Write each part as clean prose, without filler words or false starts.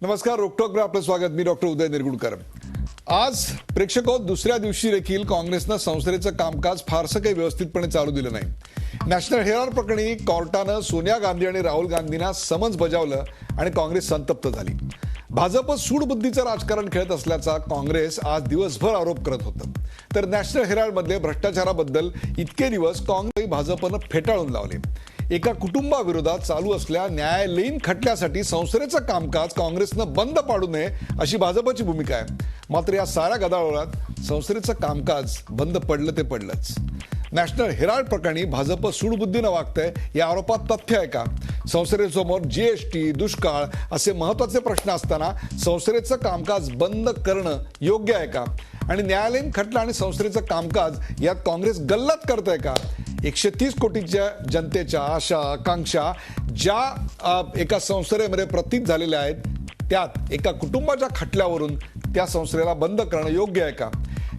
नमस्कार, रोकटॉकवर आपलं स्वागत. मी डॉक्टर उदय निरगुडकर. आज प्रेक्षको, दुसऱ्या दिवशी देखील काँग्रेसनं संसदेचं कामकाज फारसं काही व्यवस्थितपणे चालू दिलं नाही. नॅशनल हेराल्ड प्रकरणी कोर्टानं सोनिया गांधी आणि राहुल गांधींना समन्स बजावलं आणि काँग्रेस संतप्त झाली. भाजप सूडबुद्धीचं राजकारण खेळत असल्याचा काँग्रेस आज दिवसभर आरोप करत होतं. तर नॅशनल हेराल्डमधले भ्रष्टाचाराबद्दल इतके दिवस काँग्रेस भाजपनं फेटाळून लावले. एका कुटुंबाविरोधात चालू असलेल्या न्यायालयीन खटल्यासाठी संसदेचं कामकाज काँग्रेसनं बंद पाडू नये अशी भाजपची भूमिका आहे. मात्र या साऱ्या गदारोळात संसदेचं कामकाज बंद पडलं ते पडलंच. नॅशनल हेराल्ड प्रकरणी भाजप सूडबुद्धीनं वागतंय या आरोपात तथ्य आहे का? संसदेसमोर जीएसटी, दुष्काळ असे महत्वाचे प्रश्न असताना संसदेचं कामकाज बंद करणं योग्य आहे का? आणि न्यायालयीन खटला आणि संसदेचं कामकाज यात काँग्रेस गल्लत करतंय का? 130 कोटीच्या जनतेच्या आशा आकांक्षा ज्या एका संसदेमध्ये प्रतीत झालेल्या आहेत, त्यात एका कुटुंबाच्या खटल्यावरून त्या संसदेला बंद करणं योग्य आहे का?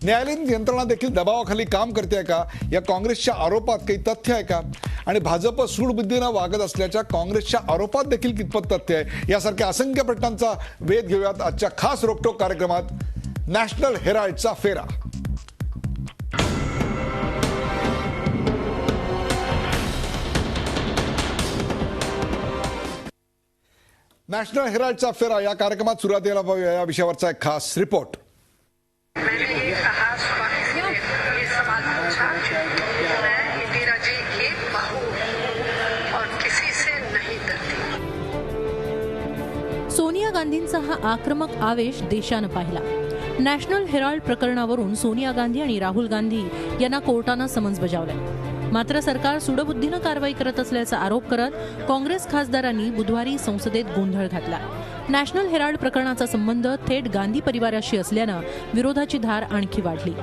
न्यायालयीन यंत्रणा देखील दबावाखाली काम करते का? या काँग्रेसच्या आरोपात काही तथ्य आहे का? आणि भाजप सूडबुद्धीनं वागत असल्याच्या काँग्रेसच्या आरोपात देखील कितपत तथ्य आहे? यासारख्या असंख्य प्रश्नांचा वेध घेऊयात आजच्या खास रोकटोक कार्यक्रमात. नॅशनल हेराल्डचा फेरा. नॅशनल हेराल्डचा फेरा या कार्यक्रमात सुरुवातीला पाहूया या विषयावरचा एक खास रिपोर्ट. सोनिया गांधींचा हा आक्रमक आवेश देशानं पाहिला. नॅशनल हेराल्ड प्रकरणावरून सोनिया गांधी आणि राहुल गांधी यांना कोर्टानं समन्स बजावलंय. मात्र सरकार सूडबुद्धीनं कारवाई करत असल्याचा आरोप करत काँग्रेस खासदारांनी बुधवारी संसदेत गोंधळ घातला. नॅशनल हेराल्ड प्रकरणाचा संबंध थेट गांधी परिवाराशी असल्यानं विरोधाची धार आणखी वाढली.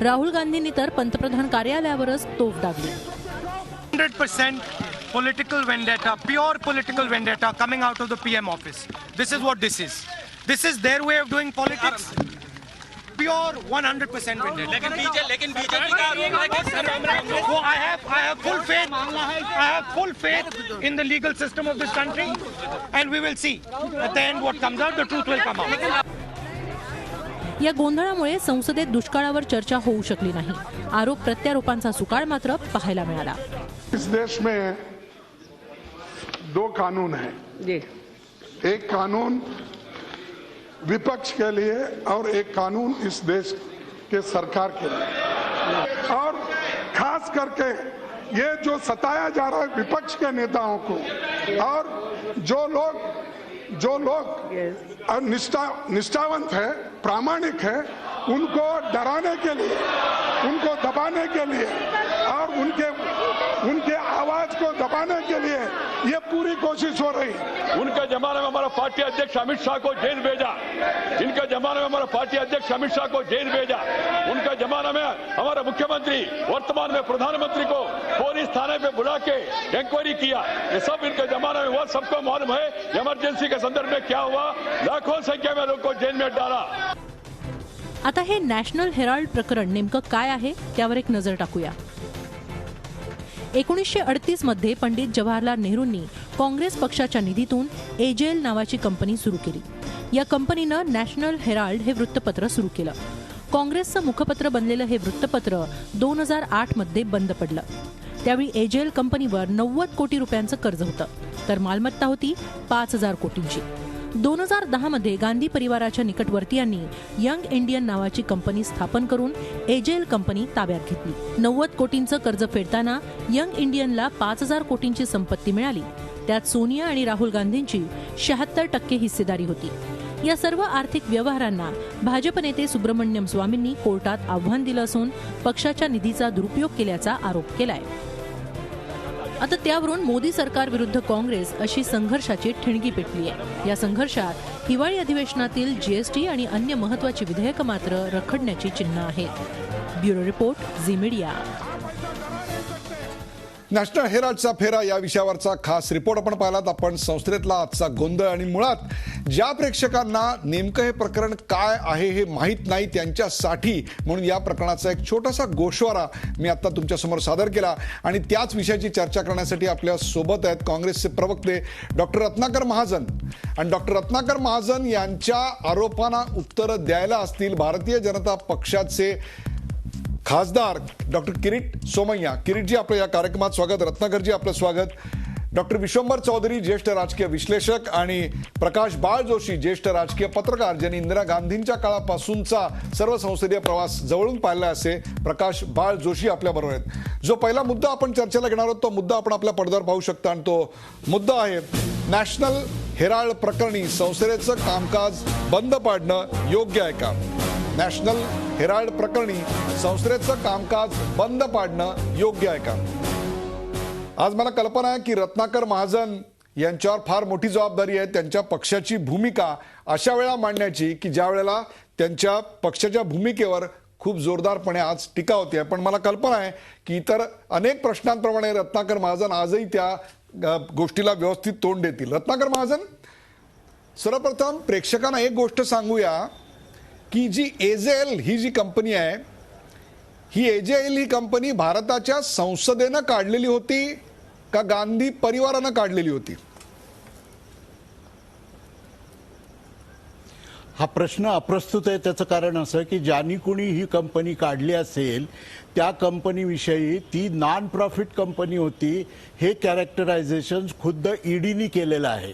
राहुल गांधींनी तर पंतप्रधान कार्यालयावरच तोफ डागली. 100% political vendetta, pure political vendetta coming out of the PM office. This is what this is. This is their way of doing politics. Pure 100% vendetta. लेकिन बीजेपी का So I have full faith. I have full faith in the legal system of this country, and we will see at the end what comes out. The truth will come out. या गोंधळामुळे संसदेत दुष्काळावर चर्चा होऊ शकली नाही. आरोप प्रत्यारोपांचा सुकाळ मात्र पाहायला मिळाला. इस देश में 2 कानून हैं. एक कानून विपक्ष के लिए और एक कानून इस देश के सरकार के लिए. और खास करके ये जो सताया जा रहा है विपक्ष के नेताओं को, और जो लोग निष्ठावंत है, प्रामाणिक है, उनको डराने के लिए, उनको दबाने के लिए और उनके आवाज को दबाने के लिए ये पूरी कोशिश हो रही. उनके जमाने में हमारा पार्टी अध्यक्ष अमित शाह को जेल भेजा. इनके जमाने में हमारा पार्टी अध्यक्ष अमित शाह को जेल भेजा. उनके जमाने में हमारा मुख्यमंत्री, वर्तमान में प्रधानमंत्री को पुलिस थाने पे बुला के इंक्वायरी किया. ये सब इनके जमाने में हुआ. सबको मालूम है इमरजेंसी के संदर्भ में क्या हुआ. लाखों संख्या में लोगों को जेल में डाला. आता हे नॅशनल हेराल्ड प्रकरण नेमकं काय आहे त्यावर एक नजर टाकूया. 1938 मध्ये पंडित जवाहरलाल नेहरूंनी काँग्रेस पक्षाच्या निधीतून एजेल नावाची कंपनी सुरू केली. या कंपनीनं नॅशनल हेराल्ड हे वृत्तपत्र सुरू केलं. काँग्रेसचं मुखपत्र बनलेलं हे वृत्तपत्र 2008 मध्ये बंद पडलं. त्यावेळी एजेल कंपनीवर 90 कोटी रुपयांचं कर्ज होतं, तर मालमत्ता होती 5000 कोटींची. 2010 मध्ये गांधी परिवाराच्या निकटवर्तीयांनी यंग इंडियन नावाची कंपनी स्थापन करून एजेल कंपनी ताब्यात घेतली. 90 कोटींचं कर्ज फेडताना यंग इंडियनला 5000 कोटींची संपत्ती मिळाली. त्यात सोनिया आणि राहुल गांधींची 76% हिस्सेदारी होती. या सर्व आर्थिक व्यवहारांना भाजप नेते सुब्रमण्यम स्वामींनी कोर्टात आव्हान दिलं असून पक्षाच्या निधीचा दुरुपयोग केल्याचा आरोप केलाय. आता त्यावरून मोदी सरकार विरुद्ध काँग्रेस अशी संघर्षाची ठिणगी पेटली आहे. या संघर्षात हिवाळी अधिवेशनातील जीएसटी आणि अन्य महत्वाची विधेयकं मात्र रखडण्याची चिन्ह आहेत. Bureau report, Zee media. National हेराल्डचा फेरा या विषयावरचा खास रिपोर्ट आपण पाहिलात. आपण संसदेतला आजचा गोंधळ आणि मुळात ज्या प्रेक्षकांना नेमकं हे प्रकरण काय आहे हे माहीत नाही त्यांच्यासाठी म्हणून या प्रकरणाचा एक छोटासा गोषवारा मी आता तुमच्यासमोर सादर केला आणि त्याच विषयाची चर्चा करण्यासाठी आपल्या सोबत आहेत काँग्रेसचे प्रवक्ते डॉक्टर रत्नाकर महाजन. आणि डॉक्टर रत्नाकर महाजन यांच्या आरोपांना उत्तरं द्यायला असतील भारतीय जनता पक्षाचे खासदार डॉक्टर किरीट सोमय्या. किरीटजी आपलं या कार्यक्रमात स्वागत. रत्नाकरजी आपलं स्वागत. डॉक्टर विश्वंभर चौधरी ज्येष्ठ राजकीय विश्लेषक आणि प्रकाश बाळ जोशी ज्येष्ठ राजकीय पत्रकार ज्यांनी इंदिरा गांधींच्या काळापासूनचा सर्व संसदीय प्रवास जवळून पाहिला असे प्रकाश बाळ जोशी आपल्या बरोबर आहेत. जो पहिला मुद्दा आपण चर्चेला घेणार आहोत तो मुद्दा आपण आपल्या पडद्यावर पाहू शकता आणि तो मुद्दा आहे नॅशनल हेराल्ड प्रकरणी संसदेचं कामकाज बंद पाडणं योग्य आहे का. नॅशनल हेराल्ड प्रकरणी संसदेचं कामकाज बंद पाडणं योग्य आहे का. आज मला कल्पना आहे की रत्नाकर महाजन यांच्यावर फार मोठी जबाबदारी आहे त्यांच्या पक्षाची भूमिका अशा वेळा मांडण्याची की ज्या वेळेला त्यांच्या पक्षाच्या भूमिकेवर खूप जोरदारपणे आज टीका होते. पण मला कल्पना आहे की इतर अनेक प्रश्नांप्रमाणे रत्नाकर महाजन आजही त्या गोष्टीला व्यवस्थित तोंड देतील. रत्नाकर महाजन, सर्वप्रथम प्रेक्षकांना एक गोष्ट सांगूया की जी एजेएल ही जी कंपनी आहे ही एजेएल ही कंपनी भारताच्या संसदेनं काढलेली होती का गांधी परिवारानं काढलेली होती. हा प्रश्न अप्रस्तुत आहे. त्याचं कारण असं की ज्यांनी कुणी ही कंपनी काढली असेल त्या कंपनीविषयी ती नॉन प्रॉफिट कंपनी होती हे कॅरेक्टरायझेशन खुद्द ईडीनी केलेलं आहे.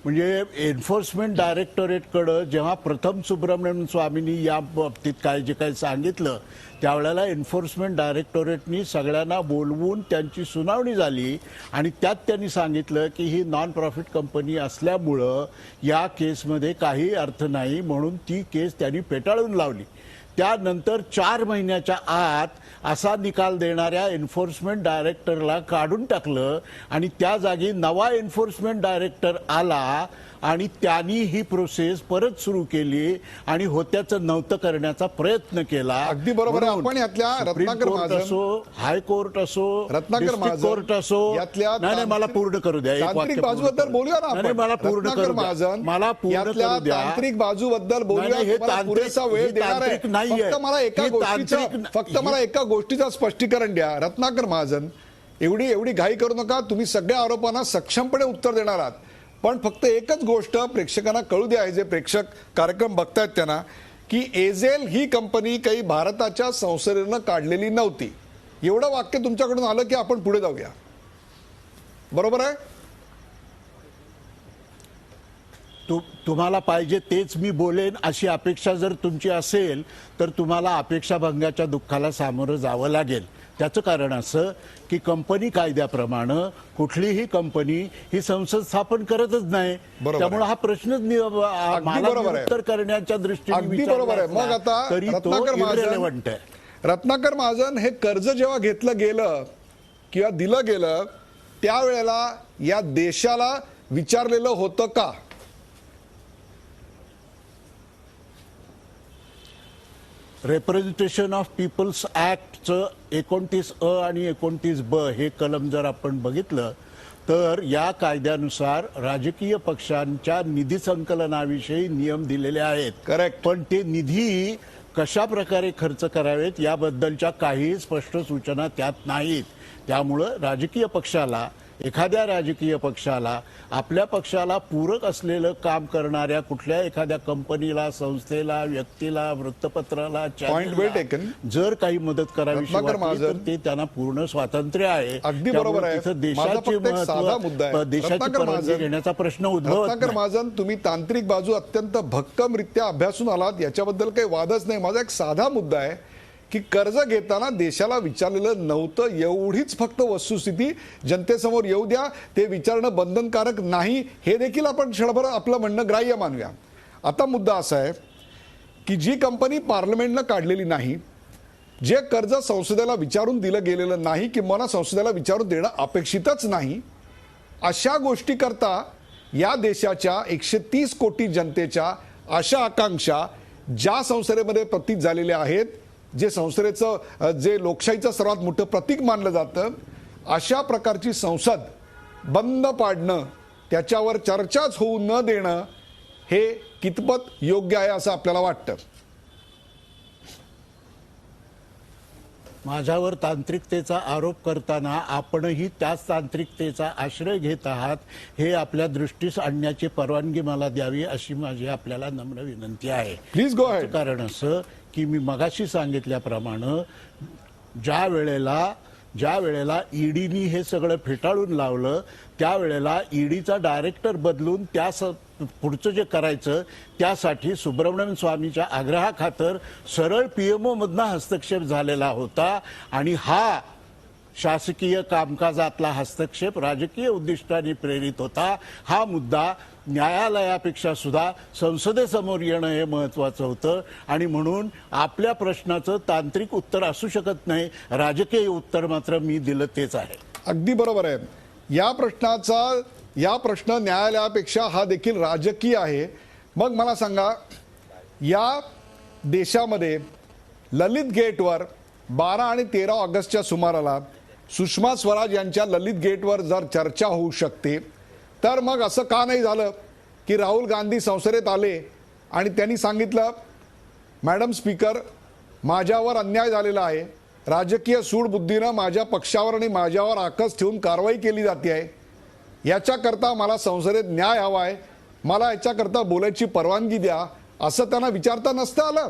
म्हणजे एन्फोर्समेंट डायरेक्टोरेटकडं जेव्हा प्रथम सुब्रमण्यम स्वामींनी या बाबतीत जे काही सांगितलं त्यावेळेला एन्फोर्समेंट डायरेक्टोरेटनी सगळ्यांना बोलवून त्यांची सुनावणी झाली आणि त्यात त्यांनी सांगितलं की ही नॉन प्रॉफिट कंपनी असल्यामुळं या केसमध्ये काही अर्थ नाही म्हणून ती केस त्यांनी फेटाळून लावली. त्यानंतर 4 महिन्याच्या आत असा निकाल देणाऱ्या एन्फोर्समेंट डायरेक्टरला काढून टाकलं आणि त्या जागी नवा एन्फोर्समेंट डायरेक्टर आला आणि त्यांनी ही प्रोसेस परत सुरू केली आणि होत्याचं नव्हतं करण्याचा प्रयत्न केला. अगदी बरोबर आहे. आपण यातल्या रत्नाकर महाजन असो हायकोर्ट असो रत्नाकर महाजन कोर्ट असो नाही मला पूर्ण करू द्या. तांत्रिक बाजूबद्दल बोलूया ना आपण. मला पूर्ण करू द्या. मला पूर्ण करू द्या. तांत्रिक बाजूबद्दल बोलूया. हे पुरेसा वेळ देणार आहे. फक्त मला एका गोष्टीचं स्पष्टीकरण द्या. रत्नाकर महाजन, एवढी घाई करू नका. तुम्ही सगळ्या आरोपांना सक्षमपणे उत्तर देणार आहात. पण फक्त एकच गोष्ट प्रेक्षकांना कळू द्या जे प्रेक्षक कार्यक्रम बघतायत त्यांना की एजेल ही कंपनी काही भारताच्या संसदेनं काढलेली नव्हती. एवढं वाक्य तुमच्याकडून आलं की आपण पुढे जाऊया. बरोबर आहे. तुम्हाला पाहिजे तेच मी बोलेन अशी अपेक्षा जर तुमची असेल तर तुम्हाला अपेक्षाभंगाच्या दुःखाला सामोरं जावं लागेल. त्याचं कारण असं की कंपनी कायद्याप्रमाणे कुठलीही कंपनी ही संसद स्थापन करतच नाही. त्यामुळे हा प्रश्नच उत्तर करण्याच्या दृष्टीने बरोबर आहे. मग आता रत्नाकर महाजन, हे कर्ज जेव्हा घेतलं गेलं किंवा दिलं गेलं त्यावेळेला या देशाला विचारलेलं होतं का. रिप्रेझेंटेशन ऑफ पीपल्स ऍक्टचं 29A आणि 29B हे कलम जर आपण बघितलं तर या कायद्यानुसार राजकीय पक्षांच्या निधी संकलनाविषयी नियम दिलेले आहेत. करेक्ट. पण ते निधी कशा प्रकारे खर्च करावेत याबद्दलच्या काही स्पष्ट सूचना त्यात नाहीत. त्यामुळं एखाद्या राजकीय पक्षाला आपल्या पक्षाला पूरक असलेलं काम करणाऱ्या कुठल्या एखाद्या कंपनीला, संस्थेला, व्यक्तीला, वृत्तपत्राला जर काही मदत करावी तर ते त्यांना पूर्ण स्वातंत्र्य आहे. अगदी बरोबर आहे. देशाचे महत्त्व, देशाची परवानगी घेण्याचा प्रश्न उद्भवत नाही. महाजन, तुम्ही तांत्रिक बाजू अत्यंत भक्कमरित्या अभ्यासून आलात, याच्याबद्दल काही वादच नाही. माझा एक साधा मुद्दा आहे की कर्ज घेताना देशाला विचारलेलं नव्हतं एवढीच फक्त वस्तुस्थिती जनतेसमोर येऊ द्या. ते विचारणं बंधनकारक नाही हे देखील आपण क्षणभर आपलं म्हणणं ग्राह्य मानूया. आता मुद्दा असा आहे की जी कंपनी पार्लमेंटनं काढलेली नाही, जे कर्ज संसदेला विचारून दिलं गेलेलं नाही किंवा संसदेला विचारून देणं अपेक्षितच नाही, अशा गोष्टी करता या देशाच्या 130 कोटी जनतेच्या आशा आकांक्षा ज्या संसदेमध्ये प्रतीत झालेल्या आहेत, जे संसदेचं जे लोकशाहीचं सर्वात मोठं प्रतीक मानलं जातं, अशा प्रकारची संसद बंद पाडणं, त्याच्यावर चर्चाच होऊ न देणं हे कितपत योग्य आहे असं आपल्याला वाटतं? माझ्यावर तांत्रिकतेचा आरोप करताना आपणही त्याच तांत्रिकतेचा आश्रय घेत आहात हे आपल्या दृष्टीस आणण्याची परवानगी मला द्यावी अशी माझी आपल्याला नम्र विनंती आहे. Please go ahead. कारण असं की मी मगाशी सांगितल्याप्रमाणे ज्या वेळेला ईडीनी हे सगळं फेटाळून लावलं त्यावेळेला ईडीचा डायरेक्टर बदलून पुढचं जे करायचं त्यासाठी सुब्रमण्यम स्वामीच्या आग्रहाखातर सरळ पीएमओ मधनं हस्तक्षेप झालेला होता आणि हा शासकीय कामकाजातला हस्तक्षेप राजकीय उद्दिष्टाने प्रेरित होता. हा मुद्दा न्यायालयापेक्षा सुद्धा संसदेसमोर येणं हे महत्वाचं होतं आणि म्हणून आपल्या प्रश्नाचं तांत्रिक उत्तर असू शकत नाही, राजकीय उत्तर मात्र मी दिलं तेच आहे. अगदी बरोबर आहे. या प्रश्न न्यायालयापेक्षा हा देखील राजकीय आहे. मग मला सांगा, या देशामध्ये ललित गेटवर 12 आणि 13 ऑगस्टच्या सुमाराला सुषमा स्वराज यांच्या ललित गेटवर जर चर्चा होऊ शकते, तर मग असं का नाही झालं की राहुल गांधी संसदेत आले आणि त्यांनी सांगितलं, मॅडम स्पीकर, माझ्यावर अन्याय झालेला आहे, राजकीय सूडबुद्धीनं माझ्या पक्षावर आणि माझ्यावर आकस ठेवून कारवाई केली जाते आहे, याच्याकरता मला संसदेत न्याय हवा आहे, मला याच्याकरता बोलायची परवानगी द्या, असं त्यांना विचारता नसतं आलं.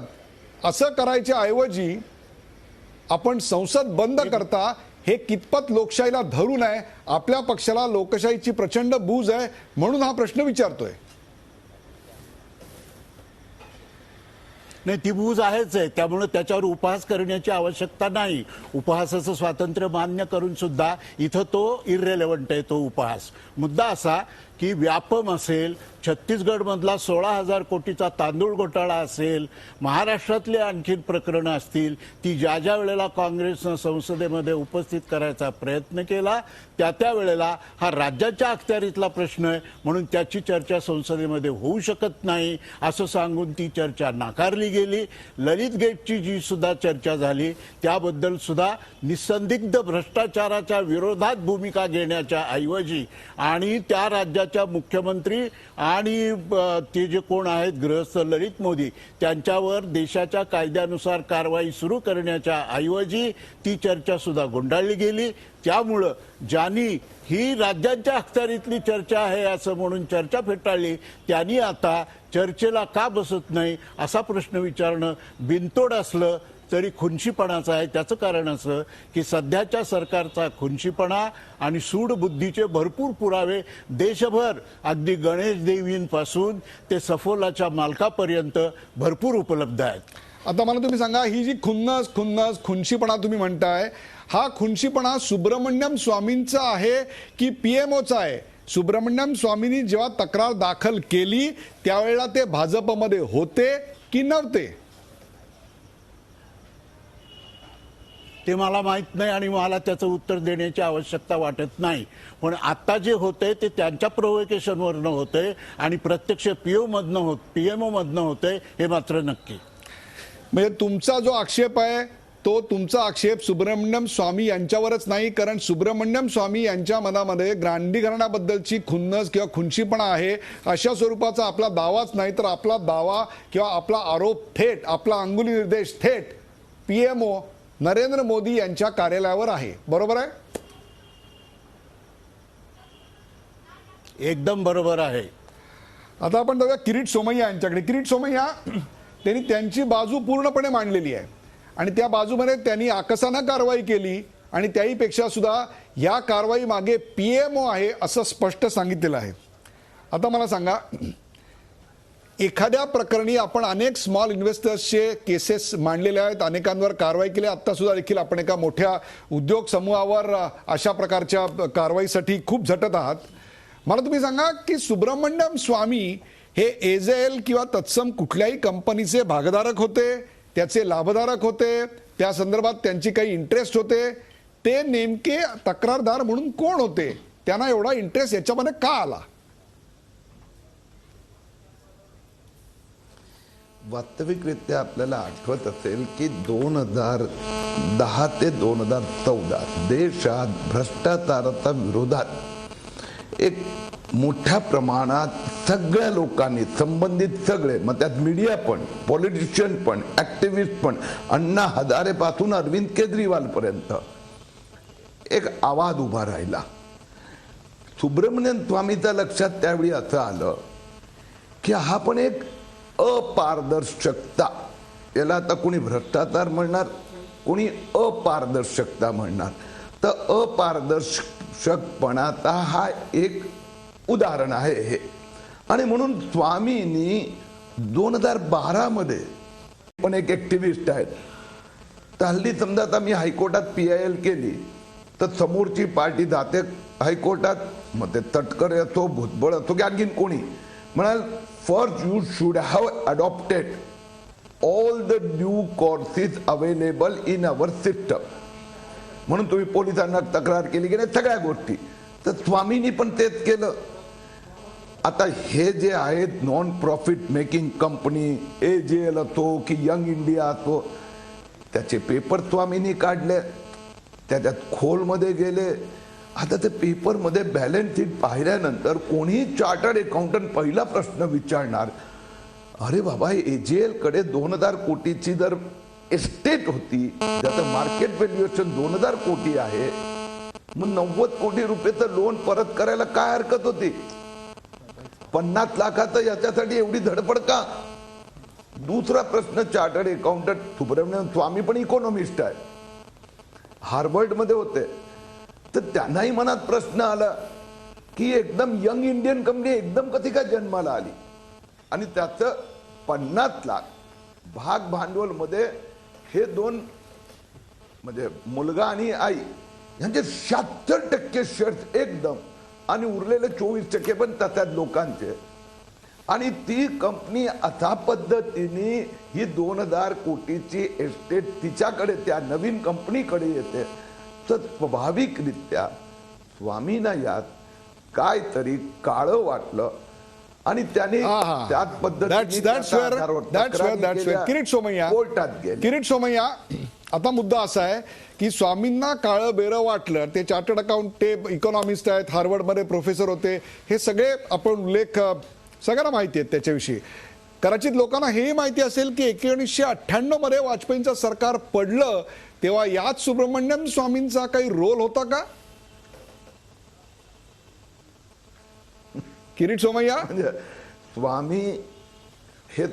असं करायच्या ऐवजी आपण संसद बंद करता हे कितपत लोकशाहीला धरून आहे? आपल्या पक्षाला लोकशाहीची प्रचंड बूज आहे म्हणून हा प्रश्न विचारतोय. नाही, ती बूज आहेच आहे, त्यामुळे त्याच्यावर उपहास करण्याची आवश्यकता नाही. उपहासाचं स्वातंत्र्य मान्य करून सुद्धा इथं तो इर्रेलेव्हंट आहे तो उपहास. मुद्दा असा की व्यापम असेल, छत्तीसगड मधला 16,000 कोटीचा तांदूळ घोटाळा असेल, महाराष्ट्रातले आणखीन प्रकरणं असतील, ती ज्या ज्या वेळेला काँग्रेसनं संसदेमध्ये उपस्थित करायचा प्रयत्न केला त्या वेळेला हा राज्याच्या अखत्यारीतला प्रश्न आहे म्हणून त्याची चर्चा संसदेमध्ये होऊ शकत नाही असं सांगून ती चर्चा नाकारली गेली. ललित गेटची जी सुद्धा चर्चा झाली त्याबद्दल सुद्धा निसंदिग्ध भ्रष्टाचाराच्या विरोधात भूमिका घेण्याच्या ऐवजी आणि त्या राज्याच्या मुख्यमंत्री आणि ते जे कोण आहेत गृहस्थ ललित मोदी त्यांच्यावर देशाच्या कायद्यानुसार कारवाई सुरू करण्याच्या ऐवजी ती चर्चा सुद्धा गुंडाळली गेली. त्यामुळं ज्यांनी ही राज्यांच्या अखत्यारीतली चर्चा आहे असं म्हणून चर्चा फेटाळली त्यांनी आता चर्चेला का बसत नाही असा प्रश्न विचारणं बिनतोड असलं तरी खुनशीपणाचं आहे. त्याचं कारण असं की सध्याच्या सरकारचा खुनशीपणा आणि सूडबुद्धीचे भरपूर पुरावे देशभर अगदी गणेश देवींपासून ते सफोलाच्या मालकापर्यंत भरपूर उपलब्ध आहेत. आता मला तुम्ही सांगा, ही जी खुनशीपणा तुम्ही म्हणताय, हा खुनशीपणा सुब्रमण्यम स्वामींचा आहे की पीएमओचा आहे? सुब्रमण्यम स्वामींनी जेव्हा तक्रार दाखल केली त्यावेळेला ते भाजपमध्ये होते की नव्हते? ते मला माहित नाही आणि मला त्याचं उत्तर देण्याची आवश्यकता वाटत नाही. पण आता जे होतंय ते त्यांच्या प्रोव्होकेशनवरनं होतंय आणि प्रत्यक्ष पीएमओ मधनं होतंय हे मात्र नक्की. म्हणजे तुमचा जो आक्षेप आहे तो तुमचा आक्षेप सुब्रमण्यम स्वामी यांच्यावरच नाही, कारण सुब्रमण्यम स्वामी यांच्या मनामध्ये गांधी घराण्याबद्दलची खुन्नस किंवा खुनशीपणा आहे अशा स्वरूपाचा आपला दावाच नाही, तर आपला दावा किंवा आपला आरोप थेट, आपला अंगुली निर्देश थेट पीएमओ नरेंद्र मोदी यांच्या कार्यालयावर आहे. बरोबर आहे? एकदम बरोबर आहे. आता आपण जाऊया किरीट सोमय्या यांच्याकडे. किरीट सोमय्या त्यांनी त्यांची बाजू पूर्णपणे मांडलेली आहे आणि त्या बाजूमध्ये त्यांनी आकसानं कारवाई केली आणि त्याहीपेक्षा सुद्धा या कारवाई मागे पीएमओ आहे असं स्पष्ट सांगितलेलं आहे. आता मला सांगा, एखाद्या प्रकरणी आपण अनेक स्मॉल इन्व्हेस्टर्सचे केसेस मांडलेल्या आहेत, अनेकांवर कारवाई केली. आता सुद्धा देखील आपण एका मोठ्या उद्योग समूहावर अशा प्रकारच्या कारवाईसाठी खूप झटत आहात. मला तुम्ही सांगा की सुब्रमण्यम स्वामी हे एजेएल किंवा तत्सम कुठल्याही कंपनीचे भागधारक होते, त्याचे लाभधारक होते, त्या संदर्भात त्यांची काही इंटरेस्ट होते, ते नेमके तक्रारदार म्हणून कोण होते? त्यांना एवढा इंटरेस्ट याच्यामध्ये का आला? वास्तविकरित्या आपल्याला आठवत असेल की 2010 ते 2014 देशात भ्रष्टाचाराच्या विरोधात एक मोठ्या प्रमाणात सगळ्या लोकांनी संबंधित सगळे, मग त्यात मीडिया पण, पॉलिटिशियन पण, ऍक्टिव्हिस्ट पण, अण्णा हजारे पासून अरविंद केजरीवाल पर्यंत एक आवाज उभा राहिला. सुब्रमण्यम स्वामीच्या लक्षात त्यावेळी असं आलं की हा पण एक अपारदर्शकता, याला आता कोणी भ्रष्टाचार म्हणणार, कोणी अपारदर्शकता म्हणणार, तर अपारदर्शकपणाचा हा एक उदाहरण आहे हे. आणि म्हणून स्वामींनी 2012 मध्ये पण एक ऍक्टिव्हिस्ट आहेत. तर हल्ली समजा आता मी हायकोर्टात PIL केली तर समोरची पार्टी जाते हायकोर्टात, मग ते तटकरे असो, भुजबळ असो की आणखीन कोणी, म्हणाल first you should have adopted all the due courses available in our system. म्हणून तुम्ही पोलिसांना तक्रार केली की नाही सगळ्या गोष्टी. तर स्वामींनी पण तेच केलं. आता हे जे आहेत non profit making company, AJL असो की यंग इंडिया असो, त्याचे पेपर स्वामींनी काढले, त्याच्यात खोलमध्ये गेले. आता ते पेपरमध्ये बॅलन्स शीट पाहिल्यानंतर कोणी चार्टर्ड अकाउंटंट पहिला प्रश्न विचारणार, अरे बाबा AJL कडे 2000 कोटीची जर एस्टेट होती, त्याचं मार्केट व्हॅल्युएशन 2000 कोटी आहे, मग 90 कोटी रुपयाचं लोन परत करायला काय हरकत होती? 50 लाखाचं याच्यासाठी एवढी धडपड का? दुसरा प्रश्न चार्टर्ड अकाउंटंट सुब्रमण्यम स्वामी पण इकॉनॉमिस्ट आहे, हार्वर्ड मध्ये होते, तर त्यांनाही मनात प्रश्न आला की एकदम यंग इंडियन कंपनी एकदम कधी काय जन्माला आली, आणि त्याचं 50 लाख भाग भांडवल मध्ये हे दोन म्हणजे मुलगा आणि आई यांचे 76% शेअर्स एकदम, आणि उरलेले 24% पण तशाच लोकांचे. आणि ती कंपनी अशा पद्धतीने ही 2000 कोटीची एस्टेट तिच्याकडे त्या नवीन कंपनीकडे येते, तर स्वाभाविकरित्या स्वामींना यात काहीतरी काळं वाटलं आणि त्याने त्याच पद्धतीने किरीट सोमय्या, आता मुद्दा असा आहे की स्वामींना काळं बेरं वाटलं. ते चार्टर्ड अकाउंट, ते इकॉनॉमिस्ट आहेत, हार्वर्डमध्ये प्रोफेसर होते, हे सगळे आपण उल्लेख सगळ्यांना माहिती आहेत त्याच्याविषयी. कदाचित लोकांना हेही माहिती असेल की 1998 मध्ये वाजपेयींचं सरकार पडलं तेव्हा याच सुब्रमण्यम स्वामींचा काही रोल होता का? किरीट सोमय्या, स्वामी हे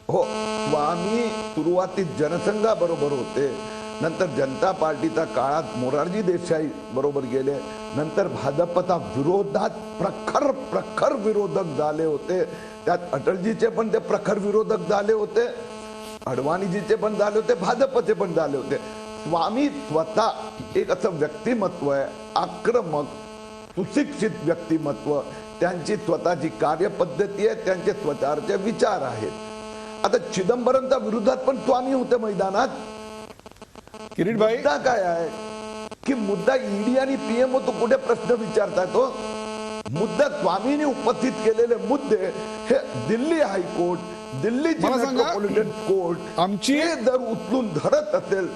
स्वामी सुरुवातीत जनसंघाबरोबर होते, नंतर जनता पार्टीच्या काळात मोरारजी देसाई बरोबर गेले, नंतर भाजपचा विरोधात प्रखर विरोधक झाले होते. त्यात अटलजीचे पण ते प्रखर विरोधक झाले होते, अडवाणीजीचे पण झाले होते, भाजपचे पण झाले होते. स्वामी स्वतः एक असं व्यक्तिमत्व आहे, आक्रमक सुशिक्षित व्यक्तिमत्व, त्यांची स्वतःची कार्यपद्धती आहे, त्यांचे स्वतःचे विचार आहेत. आता चिदंबरमच्या विरोधात पण स्वामी होते मैदानात. किरीट भाई, मुद्दा काय आहे की मुद्दा ईडी आणि PM तो कुठे प्रश्न विचारताय? तो मुद्दा स्वामींनी उपस्थित केलेले मुद्दे हे Delhi high court, Delhi metropolitan court आमची जर उचलून धरत असेल,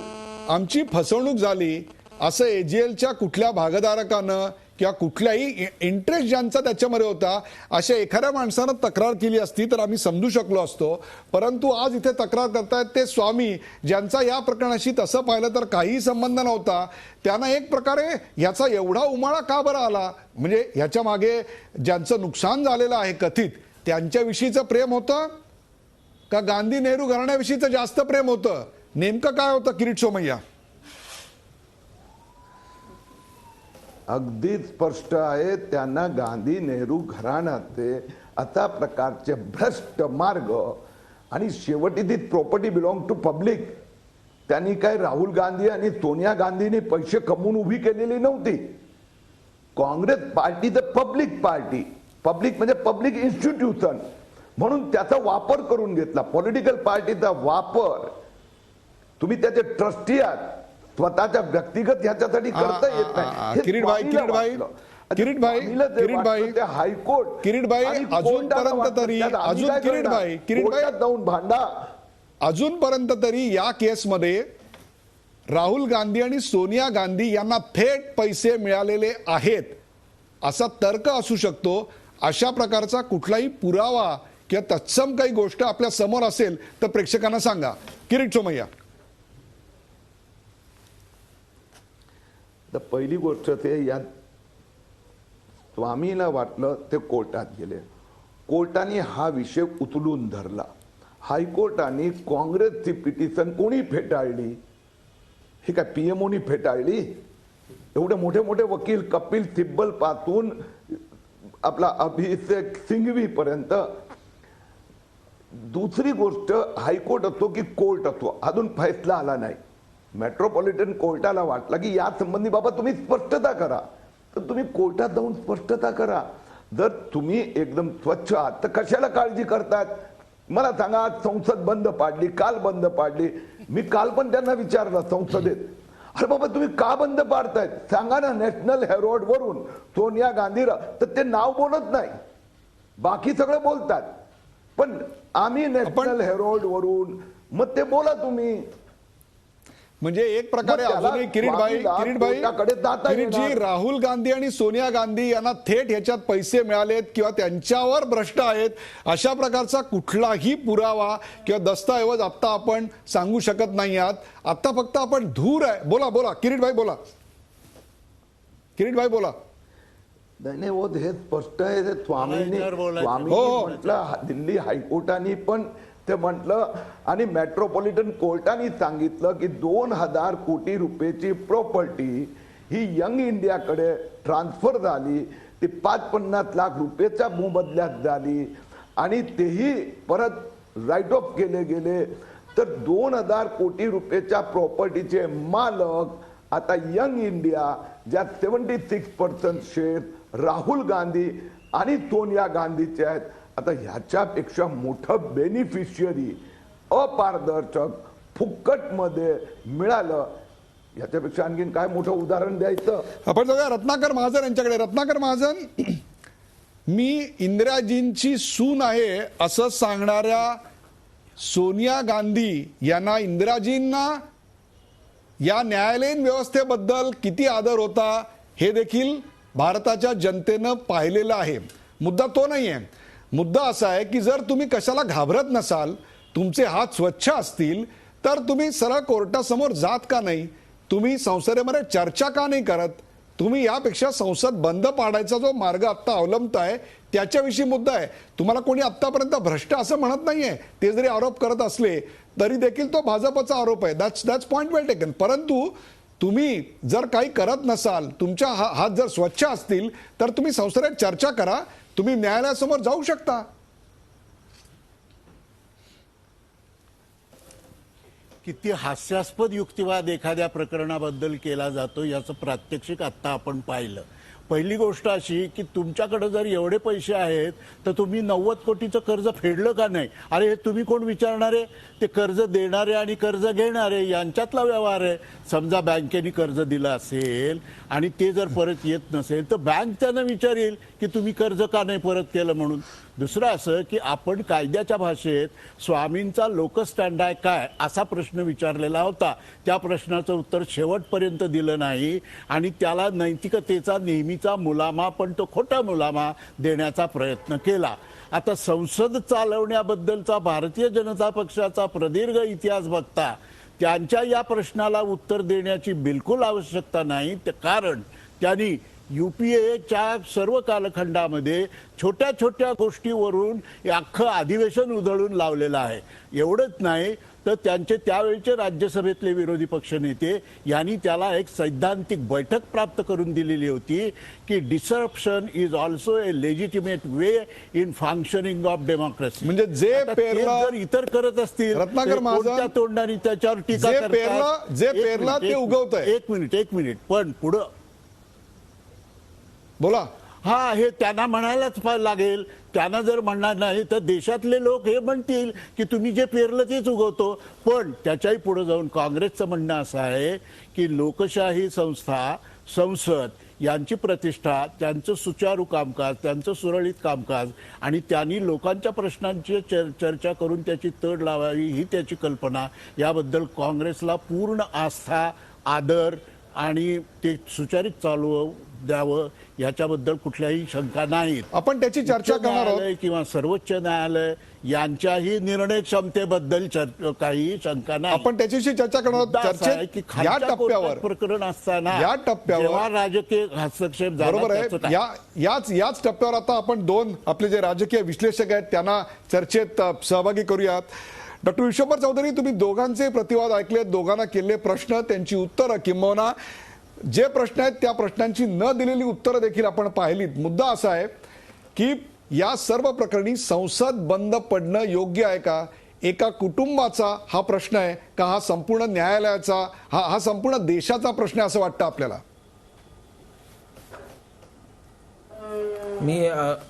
आमची फसवणूक झाली असं AJLच्या कुठल्या भागधारकानं किंवा कुठल्याही इंटरेस्ट ज्यांचा त्याच्यामध्ये होता अशा एखाद्या माणसानं तक्रार केली असती तर आम्ही समजू शकलो असतो. परंतु आज इथे तक्रार करतायत ते स्वामी, ज्यांचा या प्रकरणाशी तसं पाहिलं तर काहीही संबंध नव्हता. त्यांना एक प्रकारे ह्याचा एवढा उमाळा का बरं आला? म्हणजे ह्याच्या मागे ज्यांचं नुकसान झालेलं आहे कथित, त्यांच्याविषयीचं प्रेम होतं का गांधी नेहरू घराण्याविषयीचं जास्त प्रेम होतं? नेमकं काय होतं किरीट सोमय्या? अगदी स्पष्ट आहे, त्यांना गांधी नेहरू घराण्याचे अशा प्रकारचे भ्रष्ट मार्ग, आणि शेवटी ती प्रॉपर्टी बिलॉंग टू पब्लिक. त्यांनी काय राहुल गांधी आणि सोनिया गांधींनी पैसे कमवून उभी केलेली नव्हती. काँग्रेस पार्टी तर पब्लिक पार्टी, पब्लिक म्हणजे पब्लिक इन्स्टिट्यूशन, म्हणून त्याचा वापर करून घेतला. पॉलिटिकल पार्टीचा वापर तुम्ही त्याचे ट्रस्टी आहात, स्वतःच्या व्यक्तिगत ह्याच्यासाठी करता येत नाही. किरीट भाई, किरीटभाई, स्वामीला जे किरीटभाई, वाटलं ते हायकोर्ट किरीटभाई, आणि अजूनपर्यंत कोर्टाला वाटलं तरी- त्यात आम्ही अजून काय करणार? किरीटभाई, कोर्टात जाऊन भांडा. अजूनपर्यंत तरी या केसमध्ये राहुल गांधी आणि सोनिया गांधी यांना थेट पैसे मिळालेले आहेत असा तर्क असू शकतो. अशा प्रकारचा कुठलाही पुरावा किंवा तत्सम काही गोष्ट आपल्या समोर असेल तर प्रेक्षकांना सांगा. किरीट सोमय्या. तर पहिली गोष्ट ते यात स्वामीला वाटलं ते कोर्टात गेले. कोर्टाने हा विषय उचलून धरला. हायकोर्टाने काँग्रेसची पिटिशन कोणी फेटाळली? हे काय पीएमओनी फेटाळली? एवढे मोठे मोठे वकील कपिल सिब्बल पासून आपला अभिषेक सिंघवी पर्यंत. दुसरी गोष्ट हायकोर्ट असो की कोर्ट असो अजून फैसला आला नाही. मेट्रोपॉलिटन कोर्टाला वाटलं की या संबंधी बाबा तुम्ही स्पष्टता करा, तर तुम्ही कोर्टात जाऊन स्पष्टता करा. जर तुम्ही एकदम स्वच्छ आहात तर कशाला काळजी करतात? मला सांगा, आज संसद बंद पाडली, काल बंद पाडली. मी काल पण त्यांना विचारलं संसदेत, अरे बाबा तुम्ही का बंद पाडतायत? सांगा ना. नॅशनल हेराल्ड वरून सोनिया गांधी, तर ते नाव बोलत नाही, बाकी सगळं बोलतात. पण आम्ही नॅशनल हेराल्ड वरून, मग ते बोला तुम्ही. म्हणजे एक प्रकारे मग त्याला अजूनही किरीटभाई, कोर्टाकडे जाता किरीटजी, येणार. राहुल गांधी आणि सोनिया गांधी यांना थेट ह्याच्यात पैसे मिळालेत किंवा त्यांच्यावर भ्रष्ट आहेत अशा प्रकारचा कुठलाही पुरावा किंवा दस्तऐवज आता आपण सांगू शकत नाही आहात. आता फक्त आपण धूर आहे. बोला बोला किरीटभाई, बोला किरीटभाई, बोला. नाही हो, हे स्पष्ट आहे. ते स्वामींनी हो. म्हटलं, दिल्ली हायकोर्टाने पण ते म्हटलं आणि मेट्रोपॉलिटन कोर्टाने सांगितलं की 2000 कोटी रुपयाची प्रॉपर्टी ही यंग इंडियाकडे ट्रान्सफर झाली. ती 550 लाख रुपयाच्या मोबदल्यात झाली आणि तेही परत राईट ऑफ केले गेले. तर 2000 कोटी रुपयाच्या प्रॉपर्टीचे मालक आता यंग इंडिया, ज्यात 76% शेअर राहुल गांधी आणि सोनिया गांधीचे आहेत. आता ह्याच्यापेक्षा मोठं बेनिफिशियरी अपारदर्शक फुक्कटमध्ये मिळालं, याच्यापेक्षा आणखीन काय मोठं उदाहरण द्यायचं? आपण जाऊया रत्नाकर महाजन यांच्याकडे. रत्नाकर महाजन, मी इंदिराजींची सून आहे असं सांगणाऱ्या सोनिया गांधी यांना, इंदिराजींना या न्यायालयीन व्यवस्थेबद्दल किती आदर होता हे देखील भारताच्या जनतेनं पाहिलेलं आहे. मुद्दा तो नाही आहे. मुद्दा असा आहे की जर तुम्ही कशाला घाबरत नसाल, तुमचे हात स्वच्छ असतील, तर तुम्ही सरळ कोर्टासमोर जात का नाही? तुम्ही संसदेमध्ये चर्चा का नाही करत? तुम्ही यापेक्षा संसद बंद पाडायचा जो मार्ग आता अवलंबताय त्याच्याविषयी मुद्दा आहे. तुम्हाला कोणी आतापर्यंत भ्रष्ट असं म्हणत नाहीये. ते जरी आरोप करत असले तरी देखील तो भाजपचा आरोप आहे. That's point well taken. परंतु तुम्ही जर काही करत नसाल, तुमच्या हात जर स्वच्छ असतील, तर तुम्ही संसदेत चर्चा करा. तुम्ही न्यायालयासमोर जाऊ शकता. किती हास्यास्पद युक्तिवाद एखाद्या प्रकरणाबद्दल केला जातो याचं प्रात्यक्षिक आता आपण पाहिलं. पहिली गोष्ट अशी की तुमच्याकडे जर एवढे पैसे आहेत तर तुम्ही 90 कोटीचं कर्ज फेडलं का नाही? अरे हे तुम्ही कोण विचारणारे? ते कर्ज देणारे आणि कर्ज घेणारे यांच्यातला व्यवहार आहे. समजा बँकेने कर्ज दिलं असेल आणि ते जर परत येत नसेल तर बँक त्यांना विचारेल की तुम्ही कर्ज का नाही परत केलं म्हणून. दुसरं असं की आपण कायद्याच्या भाषेत स्वामींचा लोकस्टँड आहे काय असा प्रश्न विचारलेला होता. त्या प्रश्नाचं उत्तर शेवटपर्यंत दिलं नाही आणि त्याला नैतिकतेचा नेहमीचा मुलामा, पण तो खोटा मुलामा देण्याचा प्रयत्न केला. आता संसद चालवण्याबद्दलचा भारतीय जनता पक्षाचा प्रदीर्घ इतिहास बघता त्यांच्या या प्रश्नाला उत्तर देण्याची बिलकुल आवश्यकता नाही. ते कारण त्यांनी UPAच्या सर्व कालखंडामध्ये छोट्या छोट्या गोष्टीवरून अख्खं अधिवेशन उधळून लावलेलं आहे. एवढंच नाही तर त्यांचे त्यावेळचे राज्यसभेतले विरोधी पक्षनेते यांनी त्याला एक सैद्धांतिक बैठक प्राप्त करून दिलेली होती की disruption is also a legitimate way in functioning of democracy. म्हणजे जे पेरलं जर इतर करत असतील रत्नाकर महाजन, तोंडाने त्याच्यावर टीका करतात. जे पेरलं ते उगवतंय. एक मिनिट पण पुढं बोला. हा हे त्यांना म्हणायलाच लागेल. त्यांना जर म्हणणार नाही तर देशातले लोक हे म्हणतील की तुम्ही जे पेरलं तेच उगवतो. पण त्याच्याही पुढे जाऊन काँग्रेसचं म्हणणं असं आहे की लोकशाही संस्था, संसद यांची प्रतिष्ठा, त्यांचं सुचारू कामकाज, त्यांचं सुरळीत कामकाज आणि त्यांनी लोकांच्या प्रश्नांची चर्चा करून त्याची तड लावावी ही त्याची कल्पना, याबद्दल काँग्रेसला पूर्ण आस्था, आदर आणि ते सुचारित चालू द्यावं याच्याबद्दल कुठल्याही शंका नाहीत. आपण त्याची चर्चा करणार आहोत किंवा सर्वोच्च न्यायालय यांच्याही निर्णय क्षमतेबद्दल काही शंका नाही. आपण त्याच्याशी चर्चा करणार आहोत. चर्चेत या टप्प्यावर प्रकरण असताना या टप्प्यावर राजकीय हस्तक्षेप बरोबर आहे. याच टप्प्यावर आता आपण दोन आपले जे राजकीय विश्लेषक आहेत त्यांना चर्चेत सहभागी करूयात. डॉक्टर विश्वंभर चौधरी, तुम्ही दोघांचे प्रतिवाद ऐकले, दोघांना केलेले प्रश्न, त्यांची उत्तरं, किंबहुना जे प्रश्न आहेत त्या प्रश्नांची न दिलेली उत्तरं देखील आपण पाहिलीत. मुद्दा असा आहे की या सर्व प्रकरणी संसद बंद पडणं योग्य आहे का? एका कुटुंबाचा हा प्रश्न आहे का? हा संपूर्ण न्यायालयाचा, हा संपूर्ण देशाचा प्रश्न आहे असं वाटतं आपल्याला?